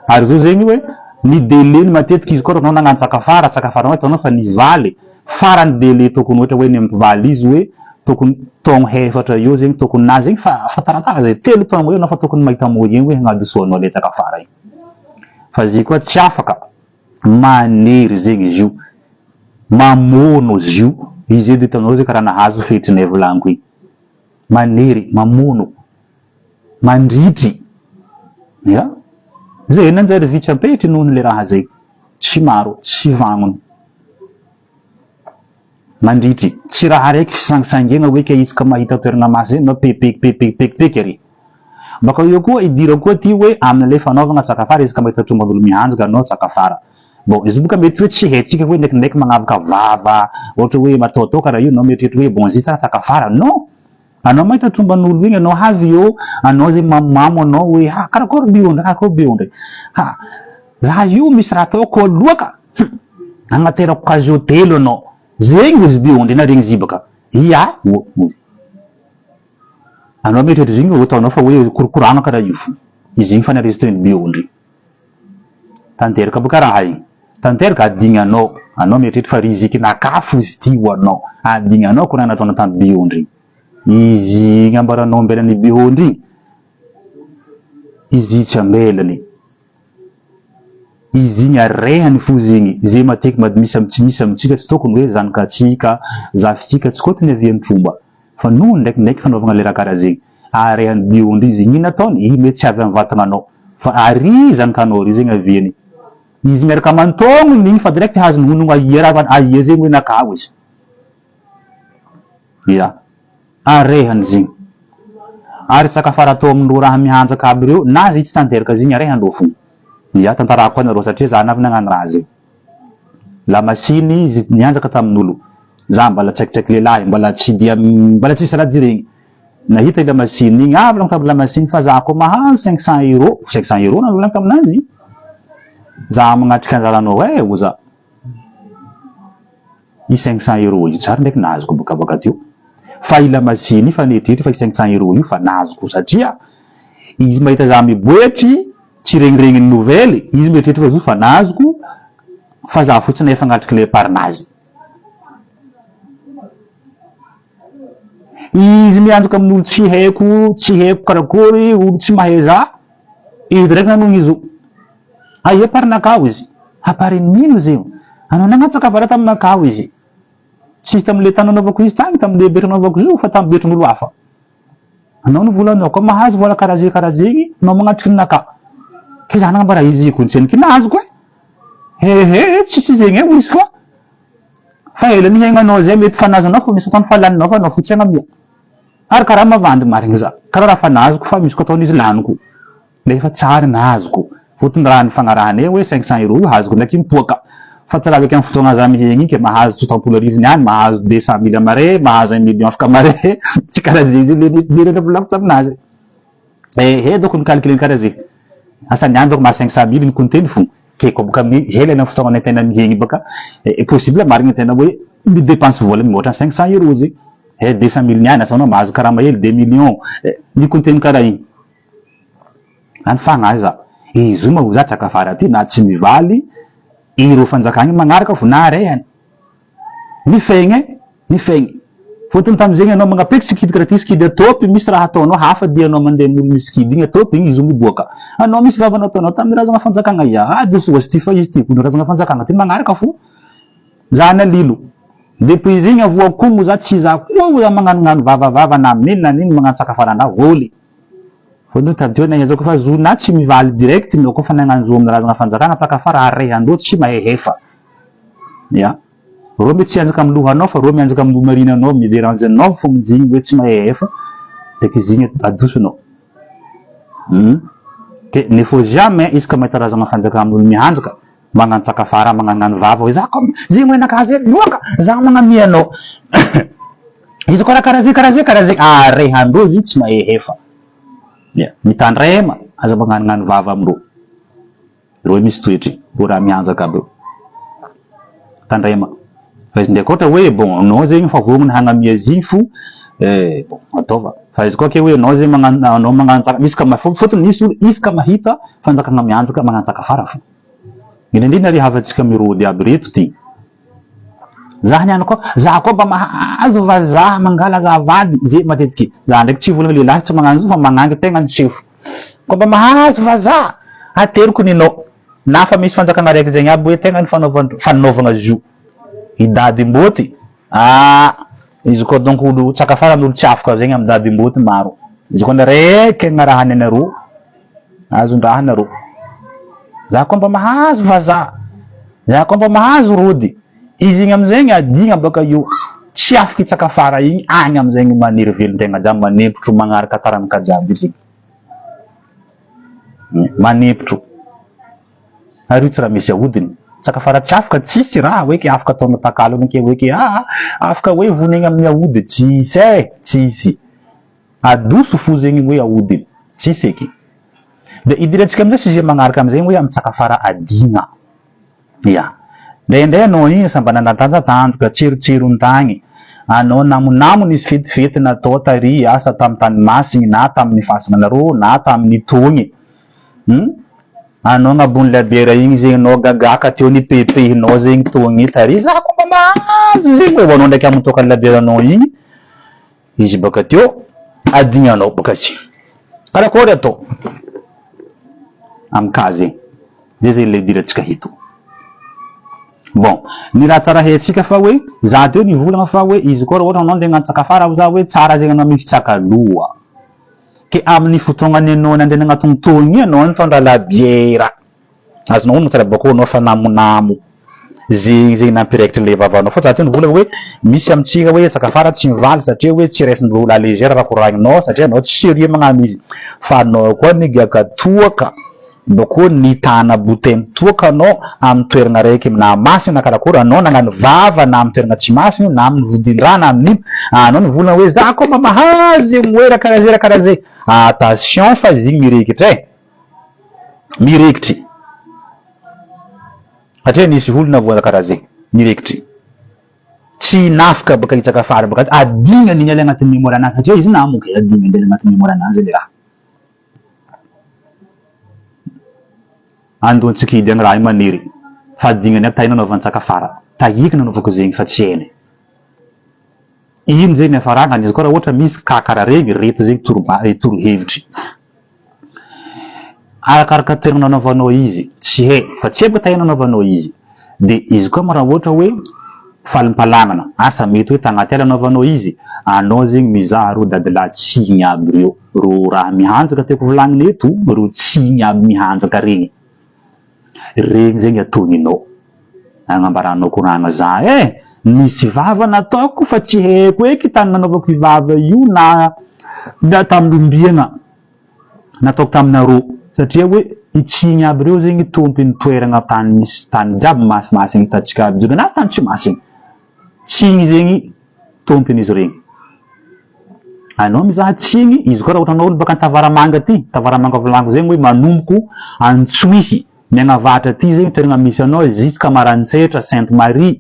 ary zo zegny hoe ny délai matetiky izy koa raha nagnano tsakafara ataonao fa nivaly farany délai tokony ohatra hoe ny ampivaly izy hoe tokony taogno efatra eo zegny tokony na zegny fa taratara zay 3 taogno eo na fa tokony mahita moyen hoe hagnadosoanao le tsakafara iny fa zay koa tsy afaka manery zegny izy io mamono izy io izy edy hitanao zay karaha nahazo fetriny volaniko iny manery mamono mandritry ya zay nanjary vitsy ampehitry noho le raha zay tsy maro tsy vagnony mandritry tsy raha raiky fisangisangena hoe ke izy ka mahita toerana masy zay no pepeky ary baka eo koa idira koa ty hoe amin'le fanaovana tsakafara izy ka mahita tromban'olo mianjaka anao tsakafara bon izy boka mety hoe tsy haitsika hoe ndraikindraiky magnavaka vava ohatra hoe mataotao karaha io anao mieritreritra hoe bon zay tsakafara non anao mahita tromban'olo igny anao havy eo anao zay mamomamo anao hoe karakory beondry za io misy raha ataoko aloaka agnaterako kazo telo anao zegny izy beondry na regny zibaka anao mieritreritra zegny ataonao fa hoe korokorana karaha io izy igny fa nienregistreny beondry tanteraka boka raha igny tanteraka adignanao anao mieritreritra fa rizikinakafo izy ty ho anao adignanao ko raha nataona tamy beondry izy igny ambaranao ambelany beondry izy tsy ambelany izy igny arehany fo zegny zay mateky misy amitsika tsy tokony hoe zanakatsika zafitsika tsy kotony avian'ny tromba fa noho ndraikindraiky fanaovana le raha karaha zegny arehany beondry izy igny nataony i mety tsy avy amin'ny vatananao fa ary zanakanao ry zegny aviany izy miaraka mantonony igny fa direct hazony honogno aia zegny hoe nakao izy ya arehany zegny ary tsakafara atao amin'lo raha mihanjaka aby reo na zay tsy tanteraka zegny arehandreo fo ya tantarako koa nareo satria za navy nagnano raha zay lamasiny izy nianjaka tamin'olo za mbala tsaikitsaiky lehilahy mbala tsisy raha jiregny nahita lamasiny igny volagno tamy lamasiny fa za koa mahazo 500 euro na volagno taminazy za magnatrika anjaranao ho za i 500 euro io tsara ndraiky nazoko bokabaka teo fa i lamasiny fa neritreritry fa i 500 euro io fa nazoko satria izy mahita za miboetry tsy regniregniny nouvelle izy mieritreritra fa zo fa nazoko fa za fotsiny efa agnatriky le parinazy izy mianjaka amin'olo tsy haiko karakory olo tsy mahay za izy direct nanogny izo aia parinakao izy apariny mino zegny anao nagnano sakafara taminakao izy tsisy tamle tany anaovako izy tagny tamle betry anaovako zo fa tamy betrin'olo hafa anao novolanao koa mahazo vola karaha zegny anao magnatriky ninaka ke za nagnambara izy kontseniky nazoko tsisy zegny misy fa elany hegnanao zay mety fanazonao fa misy atany falaninao fa anao fotsy agnamia ary karaha mavandy marigny za karaha raha fa nazoko fa misy ko ataon'izy laniko lefa tsara nazoko fotony raha nifagnarahane hoe 500 euro io hazoko ndraiky mipoaka fa tsy raha beky amin'ny fotoagna za mihegny ke mahazo 30 arivony any mahazo 200 000 mare mahazo 1 million afaka mare tsy karaha zay izy lerana volako taminazy donc nicalculeny karaha zay asa niany ma 500 000 nikonteny fo ke ko boka amin'ny helany amin'ny fotoagna tena mihegny baka possible marigny tena hoe midépense vola mihoatra 500 euro zay 200 000 niany asanao mahazo karaha mahely 2 millions nikonteny karaha igny any fagnahy za izy io ma za tsakafara ty na tsy mivaly iro fanjakagny magnaraka vo na arehany mifegny fotony tamizegny anao magnapeky sikidy karaha ty sikidy atopy misy raha ataonao hafa dia anao mandeha amin'olo misy sikidy igny atopy igny izy io miboaka anao misy vavanao ataonao tamin'ny razagna fanjakagna disoazy ty fa izy ty kony razagna fanjakagna ty magnaraka fo za nalilo depuis igny avoako mo za tsy za koa za magnanognano vavavava na niny na niny magnano tsakafarana voly fotony taviteo naezako fa zo na tsy mivaly direct nao koa fa nagnano zo amin'ny razagna fanjakagna tsakafara arehandreo tsy mahehefa ya ro mety tsy anjaka amin'ny lohanao fa ro mianjaka amin'ny lomarinanao miderange anao fo mizigny hoe tsy mahehefa deka izy igny adosonao ke ne faut jamais izy ka mahita razagna fanjaka amin'olo mianjaka magnano tsakafara magnanognano vava hoe za koa zegny hoe nakazy loaka za magnamia anao izy koa raha karaha zay arehandreo izy tsy mahehefa mitandrema aza magnanognano vava amindreo reo misy toetry ro raha mianjaka aby reo tandrema fa izy ndraiky ohatra hoe bon anao zegny fa vognona hagnamia zifo bon ataova fa izy koa ke hoe anao zegny anao magnanjaka misy ka fotony misy ka mahita fanjakana mianjaka magnanjaka fara fo indrindra ry havantsika mirody aby reto ty zah niany koa zah koa mba mahazo vazaha mangala azavady ze matetiky zah ndraiky tsy volagna lehilahy tsy magnano zo fa magnangy tegna ny sefo koa mba mahazo vazaha ateriko ninao na fa misy fanjakana raiky zegny aby hoe tegna ny fanaovagna zo idady mboty izy koa donc olo tsaka fara n'olo tsy afaka zegny amy dady mboty maro izy koa ndraiky agnarahany anareo azondraha anareo za koa mba mahazo vazaha za koa mba mahazo rody izy igny amizegny adigna baka io tsy afaka itsaka fara igny agny amizegny maniry velon-tegna jiaby manempotro magnaraka taranaka jiaby izy manempotro ary io tsy raha misy ahodiny tsaka fara tsy afaka tsisy raha hoe ke afaka ataona takalo nake hoe ke afaka hoe vonegna amin'ny ahody tsisy tsisy adoso fo zegny hoe ahodiny tsisy eky de idirantsika amizay sujet magnaraka amizegny hoe amy tsaka fara adigna ya ndraindray anao igny samba nanatanjatanjaka tserotseron-tagny anao namonamony izy fetifety natao tary asa tamy tany masigny na tamin'ny fasananareo na tamin'ny togny anao agnabony labiera igny zegny anao gagaka teo ny pepehinao zegny togny tary za koa mba mahazo zegny hoe anao ndraiky amitoka labieranao igny izy baka teo adignanao baka tsy karakory atao amy ka zegny de zegny le idirantsika hito bon ny raha tsara haitsika fa hoe za teo nivolagna fa hoe izy koa raha ohatra anao nde hagnantsaka fara za hoe tsara zegny anao mifitsaka loha ke amin'ny fotoagnany anao nandeha nagnatony togny anao nitondra labiera azonao ono tsara bako anao fa namonamo zegny nampiraikitry le vavanao fa za teo nivolagna hoe misy amitsika hoe tsaka fara tsy mivaly satria hoe tsy raisiny olo alégère raha koragninao satria anao tsy sérieux magnano izy fa anao koa nigaka toaka bako nitana boteny toaka anao amy toerana raiky na masina karakory anao nagnano vava na amy toerana tsy masina na amin'ny vodin-draha na amin'ino anao nivolagna hoe za koa mba mahazo zegny hoe rakaraha zay attention fa izy igny miraikitry miraikitry satria nisy olo navoana karaha zay miraikitry tsy nafika baka hitsaka fara baka adigna niny ale agnatin'ny mémoire anazy satria izy namoky adigna indela agnatin'ny mémoire anazy le raha andontsika hidy any raha io maniry fa adignany aby tahina anaovantsaka fara tahika nanaovako zegny fa tsy hainy ino zegny afaragna izy koa raha ohatra misy kakara regny reto zegny toro hevitry arakaraka toerana anaovanao izy tsy hay fa tsy ebaka tahina anaovanao izy de izy koa ma raha ohatra hoe falimpalagnana asa mety hoe tagnaty ala anaovanao izy anao zegny mizaha ro dadilahy tsigny aby reo ro raha mihanjaka tiako volagniny eto ro tsigny aby mihanjaka regny zegny atoninao agnambaranao koragna za misy vava nataoko fa tsy haiko eky tany nanaovako i vava io na tamilombiagna nataoko taminareo satria hoe itsigny aby reo zegny tompiny toeragna tany misy tany jiaby masimasiny hitantsika aby zio na tany tsy masiny tsigny zegny tompiny izy regny anao mizaha tsigny izy koa raha ohatra anao olo baka tavaramanga ty tavaramanga volango zegny hoe manomboko antsoihy miagnavatra ty zegny toeragna misy anao jusqu'à Marantsitra Sainte Marie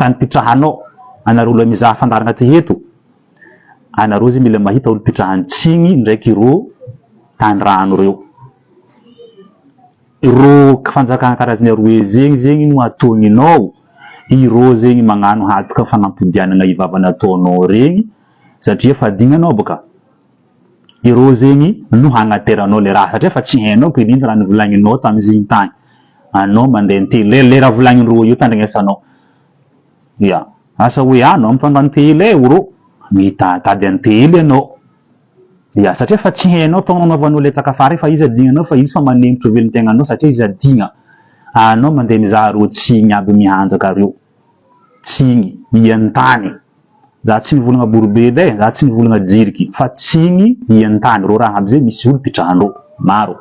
tany pitrahanao anareo olo mizaha fandarana ty eto anareo zegny mila mahita olo pitrahan'ny tsigny ndraiky ro tany rano reo ro fanjakana karazany aroe zegny no atogninao iro zegny magnano hatoka fanampodianana ivava nataonao regny satria fa adignanao baka iro zegny no hagnateranao le raha satria fa tsy hainao ko indrindra raha nivolagninao tamizigny tany anao mandeha ntely le raha volagnin'ro io tandrignesanao ya asa hoe anao mitondra antely ro mitady antely anao ya satria fa tsy hainao togno nanaovanao le tsaka fara fa izy adignanao fa izy fa manembotro velon-tegnanao satria izy adigna anao mandeha mizaha ro tsigny aby mihanjaka reo tsigny ian-tany za tsy nivolagna borobe day za tsy nivolagna jiriky fa tsigny ian-tany ro raha aby zay misy olo pitrahandreo maro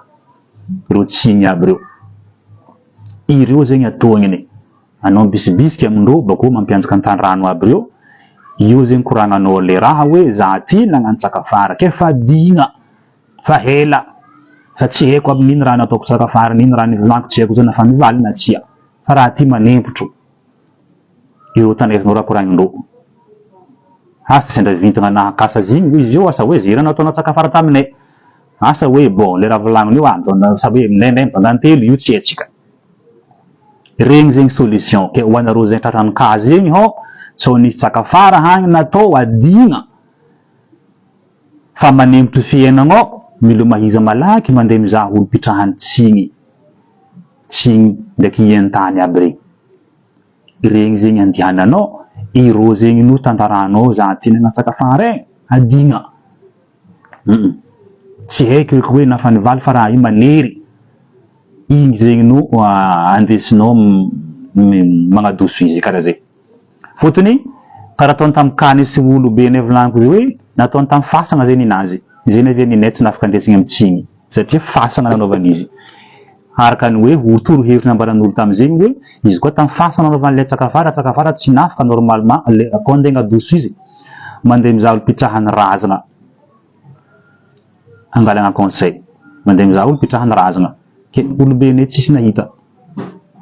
ro tsigny aby reo ireo zegny atogniny anao bisibisiky amindreo bako mampianjaka antany rano aby reo io zegny koragnanao le raha hoe za ty nagnantsaka fara ke fa digna fa hela fa tsy haiko aby nino raha nataoko tsaka fara nino raha nivolaniko tsy haiko zao na fa mivaly na tsia fa raha ty manempotro io tanefnao rakoragnindreo asa sendra vintana nahakasa zigny izy io asa hoe zera nataonao tsakafara taminay asa hoe bon le raha volagniny io andona sa hoe mindraindray bandantelo io tsy etsika regny zegny solution ke ho anareo zegny tratranon-kazy egny ho tsy ho nisy tsakafara hagny natao adigna fa manemotry fiainagnao milo mahiza malaky mandeha mizaha olo pitrahany tsigny ndraiky ian-tany aby regny zegny andihananao iro zegny no tantaranao za ty nanatsakafara adigna tsy haiko eky hoe nafanivaly fa raha io manery igny zegny no andesinao magnadoso izy karaha zay fotony karaha ataony tamin'ny kany sy olobe ny volagniko hoe nataony tamin'ny fasagna zegny ninazy zegny avy ninay tsy nafaka andesigny amitsiny satria fasagna nanaovan'izy araka ny hoe hotoro hevitra nambaran'olo tamin'izegny hoe izy koa tamin'ny fasagna nanaovan'ilay tsakafara tsy nafaka normalement akao andeha agnadoso izy mandeha mizaha olo pitrahany razana angalagna conseil mandeha mizaha olo pitrahany razana ke olobe ne tsisy nahita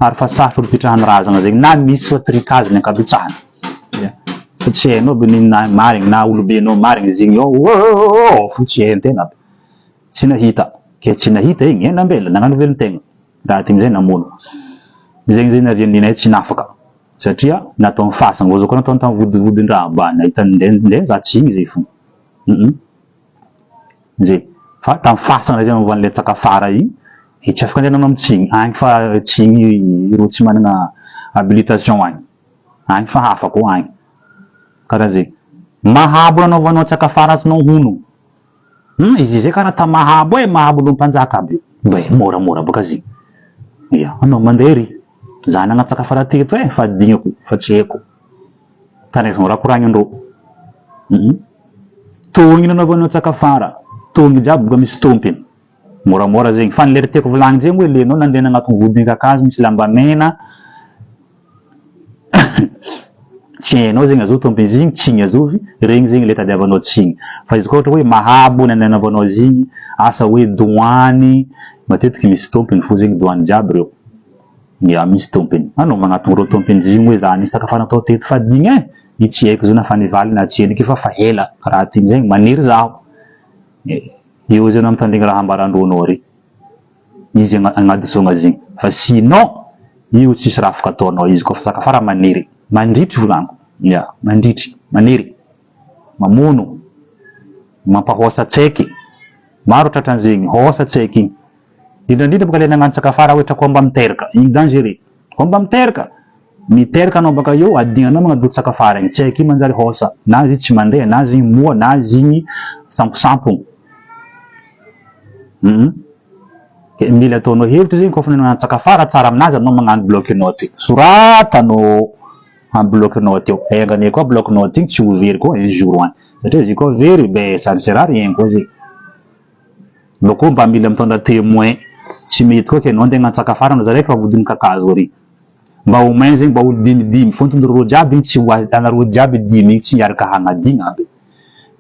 ary fa sarotro olo pitrahany razana zegny na misy fa trikazy ny ankapitrahany fa tsy hainao be nina marigny na olobenao marigny zegny ao fo tsy hain-tena aby tsy nahita ke tsy nahita igny enambela nagnano velon-tegna raha ty amizay namono zegny zegny navianinay tsy nafaka satria nataony fasagna ozo koa nataony tamin'ny vodivodin-draha ba nahitany ndeha za tsy igny zay fo zay fa tamin'ny fasagna zay nanaovan'ilay tsakafara igny tsy afaka andehananao amitsiny agny fa tsigny iro tsy manana habilitation agny fa hafa koa agny karaha zay mahabo nanaovanao tsakafara asinao hono izy zay karaha ta mahabo mahabo olo mpanjaka aby moramora baka zay ia anao mandeha ry za nanatsakafara teto fa adignako fa tsy haiko tanefnao rakoragnindreo togny nanaovanao tsakafara togny jiaby boka misy tompiny moramora zegny fa nilery tiako volagny zegny hoe lenao nandeha nagnatin'ny vodiny kakazo misy lamba mena tsy hainao zegny azo tompiny zigny tsigny azovy regny zegny le tadiavanao tsigny fa izy koa ohatra hoe mahabo nandehanavaonao zigny asa hoe doany matetiky misy tompiny fo zegny doany jiaby reo ia misy tompiny anao magnatony reo tompiny zigny hoe za nisy takafana atao teto fa digny i tsy haiko zao nafanivaly na tsy eniky fa ela raha tiny zegny maniry zaho io zay anao mitandregny raha ambarandronao ry izy agnadisogna zigny fa sinon io tsisy raha afaka ataonao izy koa fa sakafara maniry mandritry volaniko ia mandritry maniry mamono mampahosa tsaiky maro tratran'zegny hosa tsaiky igny indrindrindra baka le nagnano tsakafara ohatra komba miteraka igny dangereux komba miteraka anao baka eo adignanao magnadoto tsakafara igny tsaiky igny manjary hosa na izy tsy mandeha na izy igny moa na izy igny samposampogno mila ataonao hevitra zegny kofa nagnano tsakafara tsara aminazy anao magnano bloc note soratanao en bloc note eo engane koa bloc note igny tsy ho very koa un jour agny satria izy koa very ça ne sert à rien koa zay bako mba mila mitondra témoin tsy mety koa ke anao andeha hagnano tsakafara anao zaraiky fa vodiny kakazo ary mba au moins zegny mba olo dimidimy fôntony ro jiaby igny tsy anareo jiaby dimy igny tsy miaraka hagnadigna aby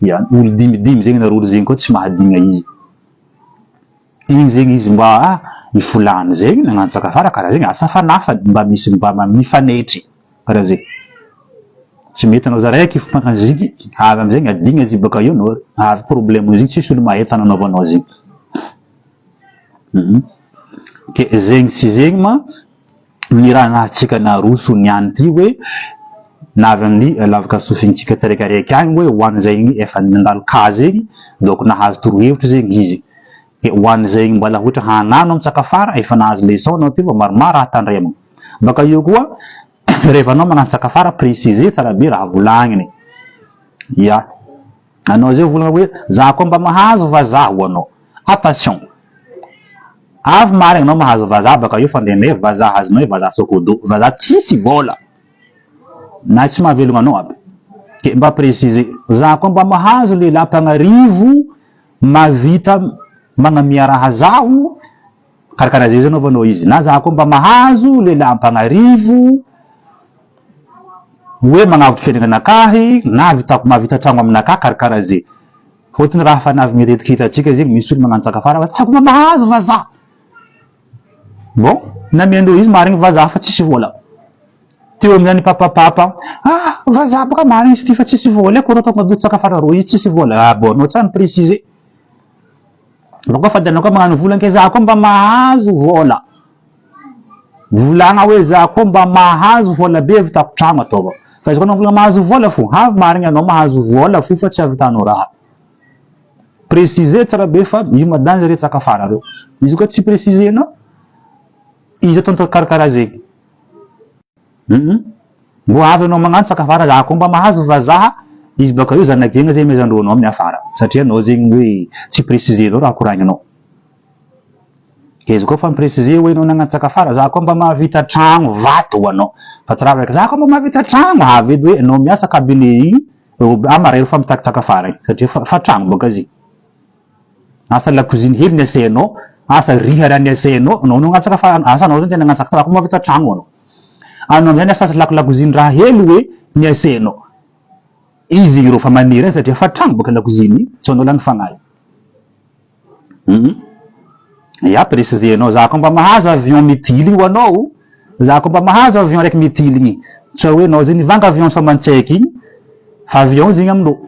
ia olo dimidimy zegny narolo zegny koa tsy mahadigna izy igny zegny izy mba ifolany zegny nagnano tsakafara karaha zegny asa fanafany mba misy mba mifanetry karaha zay tsy mety anao zaraiky ifampankaziky avy amizegny adigna izy baka eo anao avy problème zigny tsisy olo mahita nanaovanao zigny ke zegny sy zegny ma ny raha nahatsika naroso niany ty hoe navy amin'ny lavaka sofintsika tsiraikaraiky agny hoe hoan'izay igny efa nandalo ka zegny donc nahazo torohevitra zegny izy ke hoan'izay igny mbola ohatra hagnano amin'ny tsakafara efa nahazo leçon anao ty fa maromaro raha tandremana baka eo koa rehefa anao magnano tsakafara préciser tsara be raha volagniny ia anao zay volagna hoe za koa mba mahazo vazaha ho anao attention avy marigny anao mahazo vazaha baka eo fa ndehandeha vazaha azonao vazaha sokodo vazaha tsisy vola na tsy mahavelogna anao aby ke mba préciser za koa mba mahazo lehilahy mpagnarivo mavita magnamia raha zaho karakaraha zay anaovanao izy na za koa mba mahazo lehilahy mpagnarivo hoe magnavotry fiainanakahy na vitako mahavita tragno aminakahy karakaraha zay fôtony raha fa navy metetiky hitatsika zegny misy olo magnano tsakafara za koa mba mahazo vazaha bon namiandreo izy marigny vazaha fa tsisy vola teo amin'izany papa vazaha baka marina izy ty fa tsisy vola ko ataoko madoto sakafara roa izy tsisy vola bon anao tsara préciser bako fa danao koa magnano volan ke za koa mba mahazo vola volagna hoe za koa mba mahazo vola be vitako trano ataova fa izy koa anao volagna mahazo vola fo avy marina anao mahazo vola fo fa tsy avitanao raha préciser tsara be fa io madany zare sakafara reo izy koa tsy préciser anao izy ataonao karakara zegny mbo avy anao magnano sakafara za koa mba mahazo vazaha izy baka io zanak'egna zay mezandroanao amin'ny afara satria anao zegny hoe tsy préciser anao raha koragninao izy koa fa mipréciser hoe anao nagnano sakafara za koa mba mahavita tragno vato ho anao fa tsy raha raiky za koa mba mahavita tragno avy edy hoe anao miasa cabinet igny marero fa mitaky sakafara igny satria fa tragno baka izy asa lakoziny hely ny asainao asa rihara ny asainao anao nagnano sakafara asa anao zany tena nagnano sakafara koa mahavita tragno anao zany asa lakoziny raha hely hoe ny asainao izy igny ro fa maniry satria fa tragno baka lakoziny tsy anao lany fagnahy ya préciser anao za koa mba mahazo avion mitily ho anao za koa mba mahazo avion raiky mitily igny tsy hoe anao zany vanga avion saman-tsaiky igny fa avion zegny aminao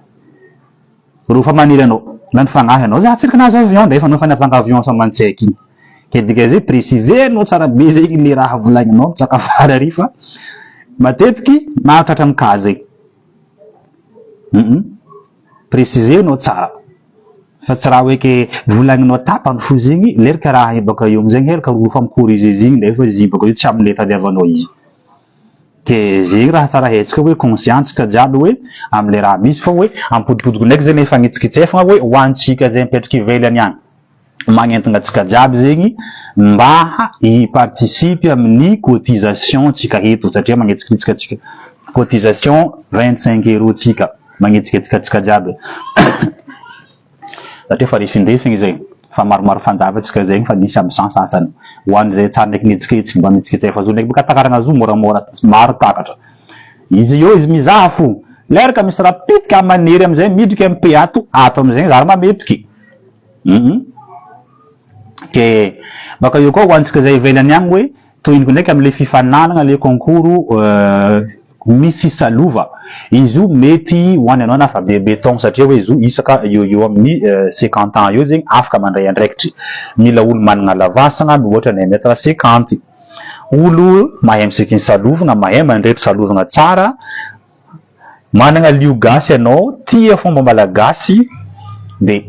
ro fa maniry anao lany fagnahy anao za tsirika nahazo avion ndray fa anao fa navanga avion saman-tsaiky igny ke dika zay préciser anao tsara be zegny le raha volagninao sakafara ry fa matetiky mahatratra amin'ny cas zegny préciser anao tsara fa tsy raha hoe ke volagninao tapany fo zegny lerika raha baka eo amizegny herika rofa micorriger izy igny nefa izy baka io tsy amin'ny le tadiavanao izy ke zegny raha tsara hetsika hoe conscientsika jiaby hoe am'le raha misy fa hoe ampodipodiko ndraiky zegny efa agnitsikitsefagna hoe hoantsika zay mipetraky ivelany agny magnentagna atsika jiaby zegny mba hiparticipe amin'ny cotisation tsika eto satria magnetsikitsika atsika cotisation 25 € tsika magnetsiketsika jiaby satria fa resindresiny zegny fa maromaro fanjava tsika zegny fa nisy amin'ny sens asany ho an'izay tsara ndraiky nihetsiketsika mba mitsikitsefa zo ndraiky baka takaragna zo moramora maro takatra izy io izy mizaha fo leraka misy raha pitika maniry amizay midriky amy pe ato amizay zara mametriky ke baka io koa hoantsika zay ivelany agny hoe toiniko ndraiky am'le fifananagna le concours misy salova izy io mety hoany anao na fa bebeton satria hoe izy io isaka eo amin'ny 50 ans eo zegny afaka mandray andraikitry mila olo managna lavasagna ohatra 1 m 50 olo mahay misika ny salovagna mahay mandretry salovagna tsara managna lio gasy anao tia fomba malagasy de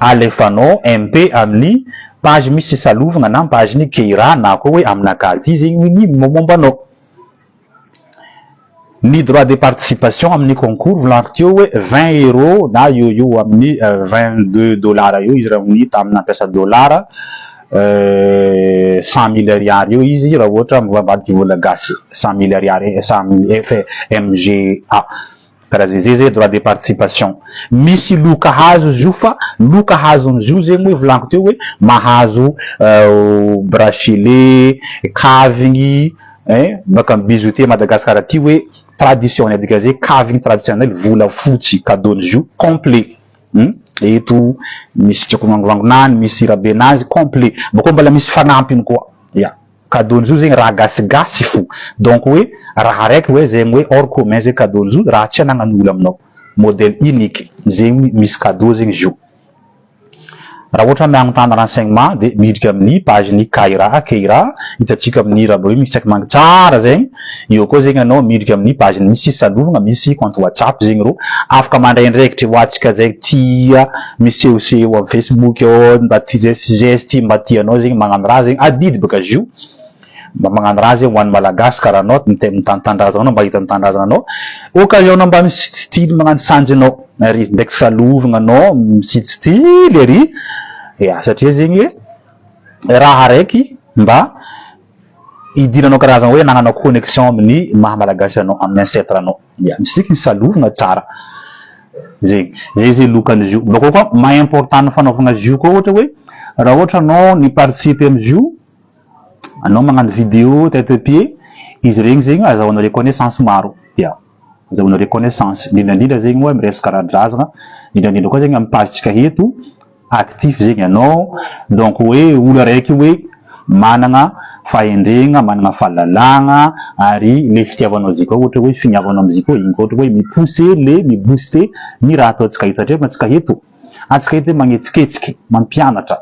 alefanao MP amin'ny page misy salovagna na page ny Keira na koa hoe aminakaty zegny ny mombanao ny droit de participation amin'ny concours volaniko teo hoe 20 € na eo amin'ny 22 $ eo izy raha ny tamina nampiasa dollara 100 000 ariary eo izy raha ohatra mivambadiky vola gasy 100 000 ariary 100 000 FMGA karaha zay droit de participation misy loka hazo izy io fa loka hazon'izy io zegny hoe volaniko teo hoe mahazo bracelet kavigny baka bijoutier Madagascar aty hoe traditionnel dika zay kavigny traditionnel vola fotsy cadeau-n'izy io complet eto misy tsakomangovangonany misy rabenazy complet bako mbola misy fanampiny koa ya cadeau-n'izy io zegny raha gasigasy fo donc hoe raha raiky hoe zegny hoe hors commun zay cadeau-n'izy io raha tsy anagnan'olo aminao modèle unique zegny misy cadeau zegny izy io raha ohatra mianontany renseignement de midriky amin'ny page ny Keira hitatsika amin'ny raha hoe misy tsaiky tsara zegny eo koa zegny anao midriky amin'ny page misy salovagna misy compte WhatsApp zegny ro afaka mandray andraikitry hoatsika zay tia misehoseho amin'ny Facebook eo mba tia geste mba tianao zegny magnano raha zegny adidy baka izy io mba magnano raha zegny ho an'ny malagasy karaha anao mitantandrazanao mba hita mitandrazanao occasion mba misy style magnano sanjinao ary ndraiky salovagna anao misy style ary ya satria zegny raha raiky mba idiranao karazana hoe nagnano connexion amin'ny maha malagasy anao amin'ny ancêtre anao ya misy ny salovagna tsara zegny zay lokan'izy io bako koa ma important ny fanaovagna izy io koa ohatra hoe raha ohatra anao ny participer am'izy io anao magnano vidéo tête pied izy regny zegny azahoana reconnaissance maro ya azahoana reconnaissance indrindra zegny hoe miresaka radrazagna indrindra koa zegny amin'ny pagetsika eto actif zegny anao donc hoe olo raiky hoe managna fahendrena manana fahalalagna ary le fitiavanao izy koa ohatra hoe finiavanao am'izy koa igny ohatra hoe mipousser le mibooster ny raha ataontsika eto satria antsika eto magnetsiketsiky mampianatra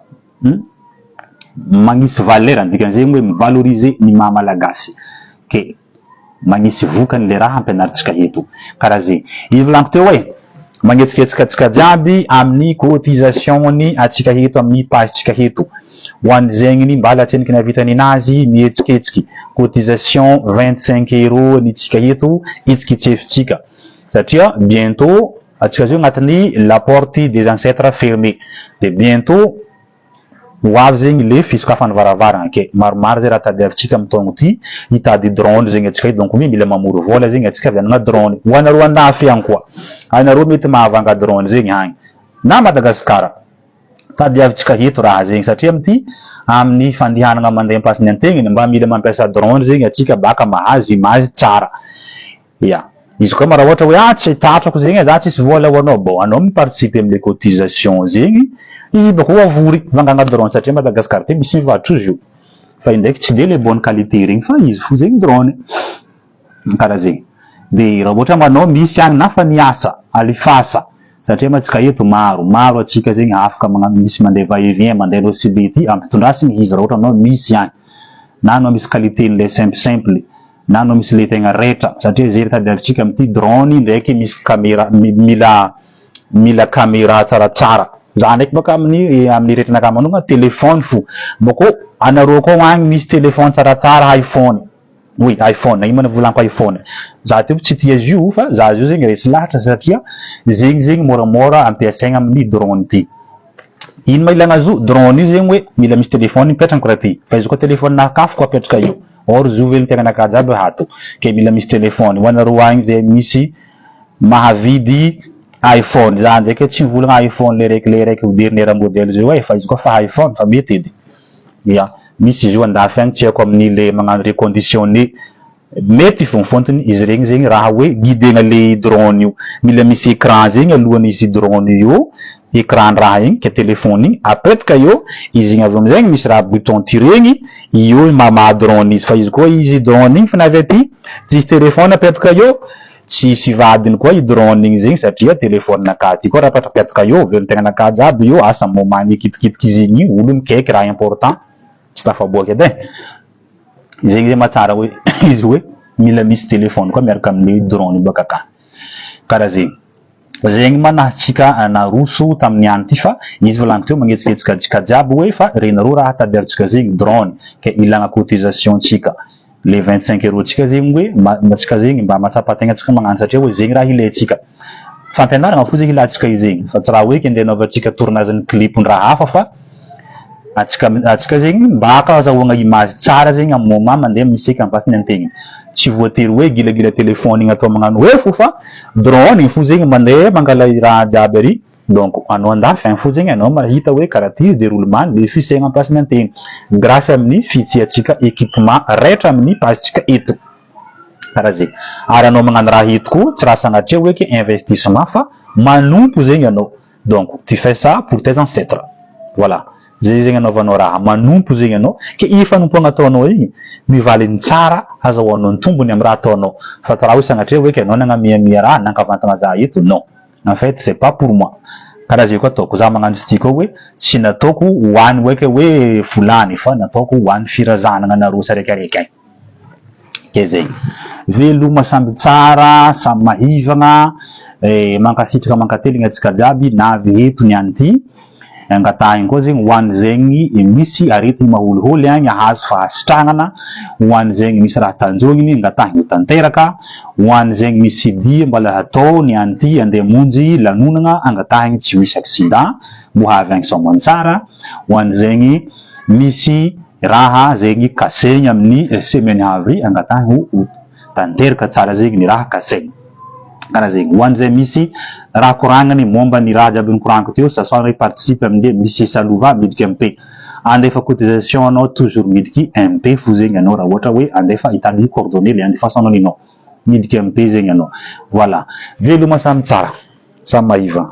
magnisy valeur dikan'izegny hoe mivaloriser ny maha malagasy ke magnisy vokany le raha ampianarintsika eto karaha zegny ivolaniko teo hoe magnetsiketsika atsika jiaby amin'ny cotisation-ny atsika eto amin'ny page-tsika eto ho an'izegny mbala tseniky nahavitany anazy mietsiketsiky cotisation 25 € ny tsika eto itsikitsefitsika satria bientôt atsika zao agnatin'ny la porte des ancêtres fermés de bientôt ho avy zegny le fisokafany varavarana ke maromaro zay raha tadiavintsika amin'ny taogno ty hitady drone zegny atsika donc mila mamory vola zegny atsika avy anana drone ho anareo andafy ihany koa anareo mety mahavanga drone zegny agny na Madagasikara tadiavintsika eto raha zegny satria amty amin'ny fandehanana mandeha ampasiny antegnany mba mila mampiasa drone zegny atsika baka mahazo image tsara ya izy koa mara ohatra hoe tsy tatrako zegny za tsisy vola ho anao bon anao miparticiper amile cotisation zegny izy bako avory vangana drone satria Madagasikara te misy mivarotra izy io fa indraiky tsy de le bonne qualité regny fa izy fo zegny drone karaha zegny de raha ohatra manao misy agny na fa niasa alifasa satria matsika eto maro atsika zegny afaka magnano misy mandeha va-et-vient mandeha losibety ampitondrasiny izy raha ohatra anao misy agny na anao misy qualité le simple na anao misy le tegna retra satria zay tadiavintsika amity drone ndraiky misy caméra mila caméra tsaratsara za ndraiky baka amin'ny retranaka manonga téléphone fo bako anareo koa agny misy téléphone tsaratsara iPhone oui iPhone ino mana volaniko iPhone za teo tsy tia izy io fa za io zegny resy lahatra satria zegny moramora ampiasaigna amin'ny drone ty ino ma ilagna zo drone io zegny hoe mila misy téléphone mipetraka koa ty fa izy koa téléphone nakafo koa apetraka io or zo velo tegnanaka jiaby hato ke mila misy téléphone ho anareo agny zay misy mahavidy iPhone za ndraiky tsy mivolagna iPhone le raiky ho dernier modèle zay hoe fa izy koa fa iPhone fa mety edy ya misy izy io andafy agny tsy haiko amin'ny le magnano reconditionné mety fo fontony izy regny zegny raha hoe guidena le drone io mila misy écran zegny alohan'izy drone io écran raha igny ke téléphone igny apetraka io izy igny avy amizegny misy raha bouton tiregny io mamaha drone izy fa izy koa izy drone igny fa navy aty tsisy téléphone apetraka io tsisy vadiny koa i drone igny zegny satria téléphone naka ty koa raha apetraka io velon tegnanaka jiaby io asa momany kitikitiky izy igny olo mikaiky raha important tsy tafaboaka edy zegny zay matsara hoe izy hoe mila misy téléphone koa miaraka amin'ny drone baka ka karaha zegny manahatsika naroso tamin'ny andro ty fa izy volaniko teo magnetsiketsika atsika jiaby hoe fa renareo raha tadiavintsika zegny drone ke ilagna cotisation tsika le 25 € tsika zegny hoe matsika zegny mba matsapategna tsika magnano satria hoe zegny raha ilaitsika fampianarana fo zegny ilatsika izy zegny fa tsy raha hoe ke ndeha naovantsika tournage-ny clip-ndraha hafa fa atsika zegny mbaka azahoagna image tsara zegny amin'ny moment mandeha miseka ampasiny antegna tsy voatery hoe gilagila téléphone igny atao magnano hoe fo fa drone igny fo zegny mandeha mangala raha jiaby ary donc anao andafy agny fo zegny anao mahita hoe karaha ty déroulement le fisaigna ampasiny antegna grâce amin'ny fitsiatsika équipement rehetra amin'ny page-tsika eto karaha zegny ary anao magnano raha eto koa tsy raha sagnatria hoe ke investissement fa manompo zegny anao donc tu fais ça pour tes ancêtres voilà zay zegny anaovanao raha manompo zegny anao ke i fanompoagna ataonao igny mivaliny tsara azahoanao ny tombony amin'ny raha ataonao fa tsy raha hoe sagnatria hoe ke anao nagnamiamia raha nankavantagna za eto non en fait c'est pas pour moi karaha zay koa ataoko za magnano izy ty koa hoe tsy nataoko hoany hoe ke hoe volany fa nataoko hoany firazanana anareo saraikaraiky agny ke zegny veloma samby tsara samy mahivagna mankasitraka mankateligna atsika jiaby navy eto niany ty angatahiny koa zegny ho an'ny zegny misy aretigny maholiholy agny ahazo fahasitragnana ho an'ny zegny misy raha tanjogny angatahiny ho tanteraka ho an'ny zegny misy dia mbala hatao ny any ty andeha monjy lanonagna angatahiny tsy misy accident mbo havy agny sombony tsara ho an'ny zegny misy raha zegny kasegny amin'ny semaine havy angatahiny ho tanteraka tsara zegny ny raha kasegny karaha zegny ho an'izay misy raha koragnany momba ny raha jiaby nikoragniky teo ça soit participe aminde misy salova midika MP andefa cotisation anao toujours midiki MP fo zegny anao raha ohatra hoe andefa hitany coordonnées le andefasanao ninao midiki MP zegny anao voilà veloma samy tsara samy mahiva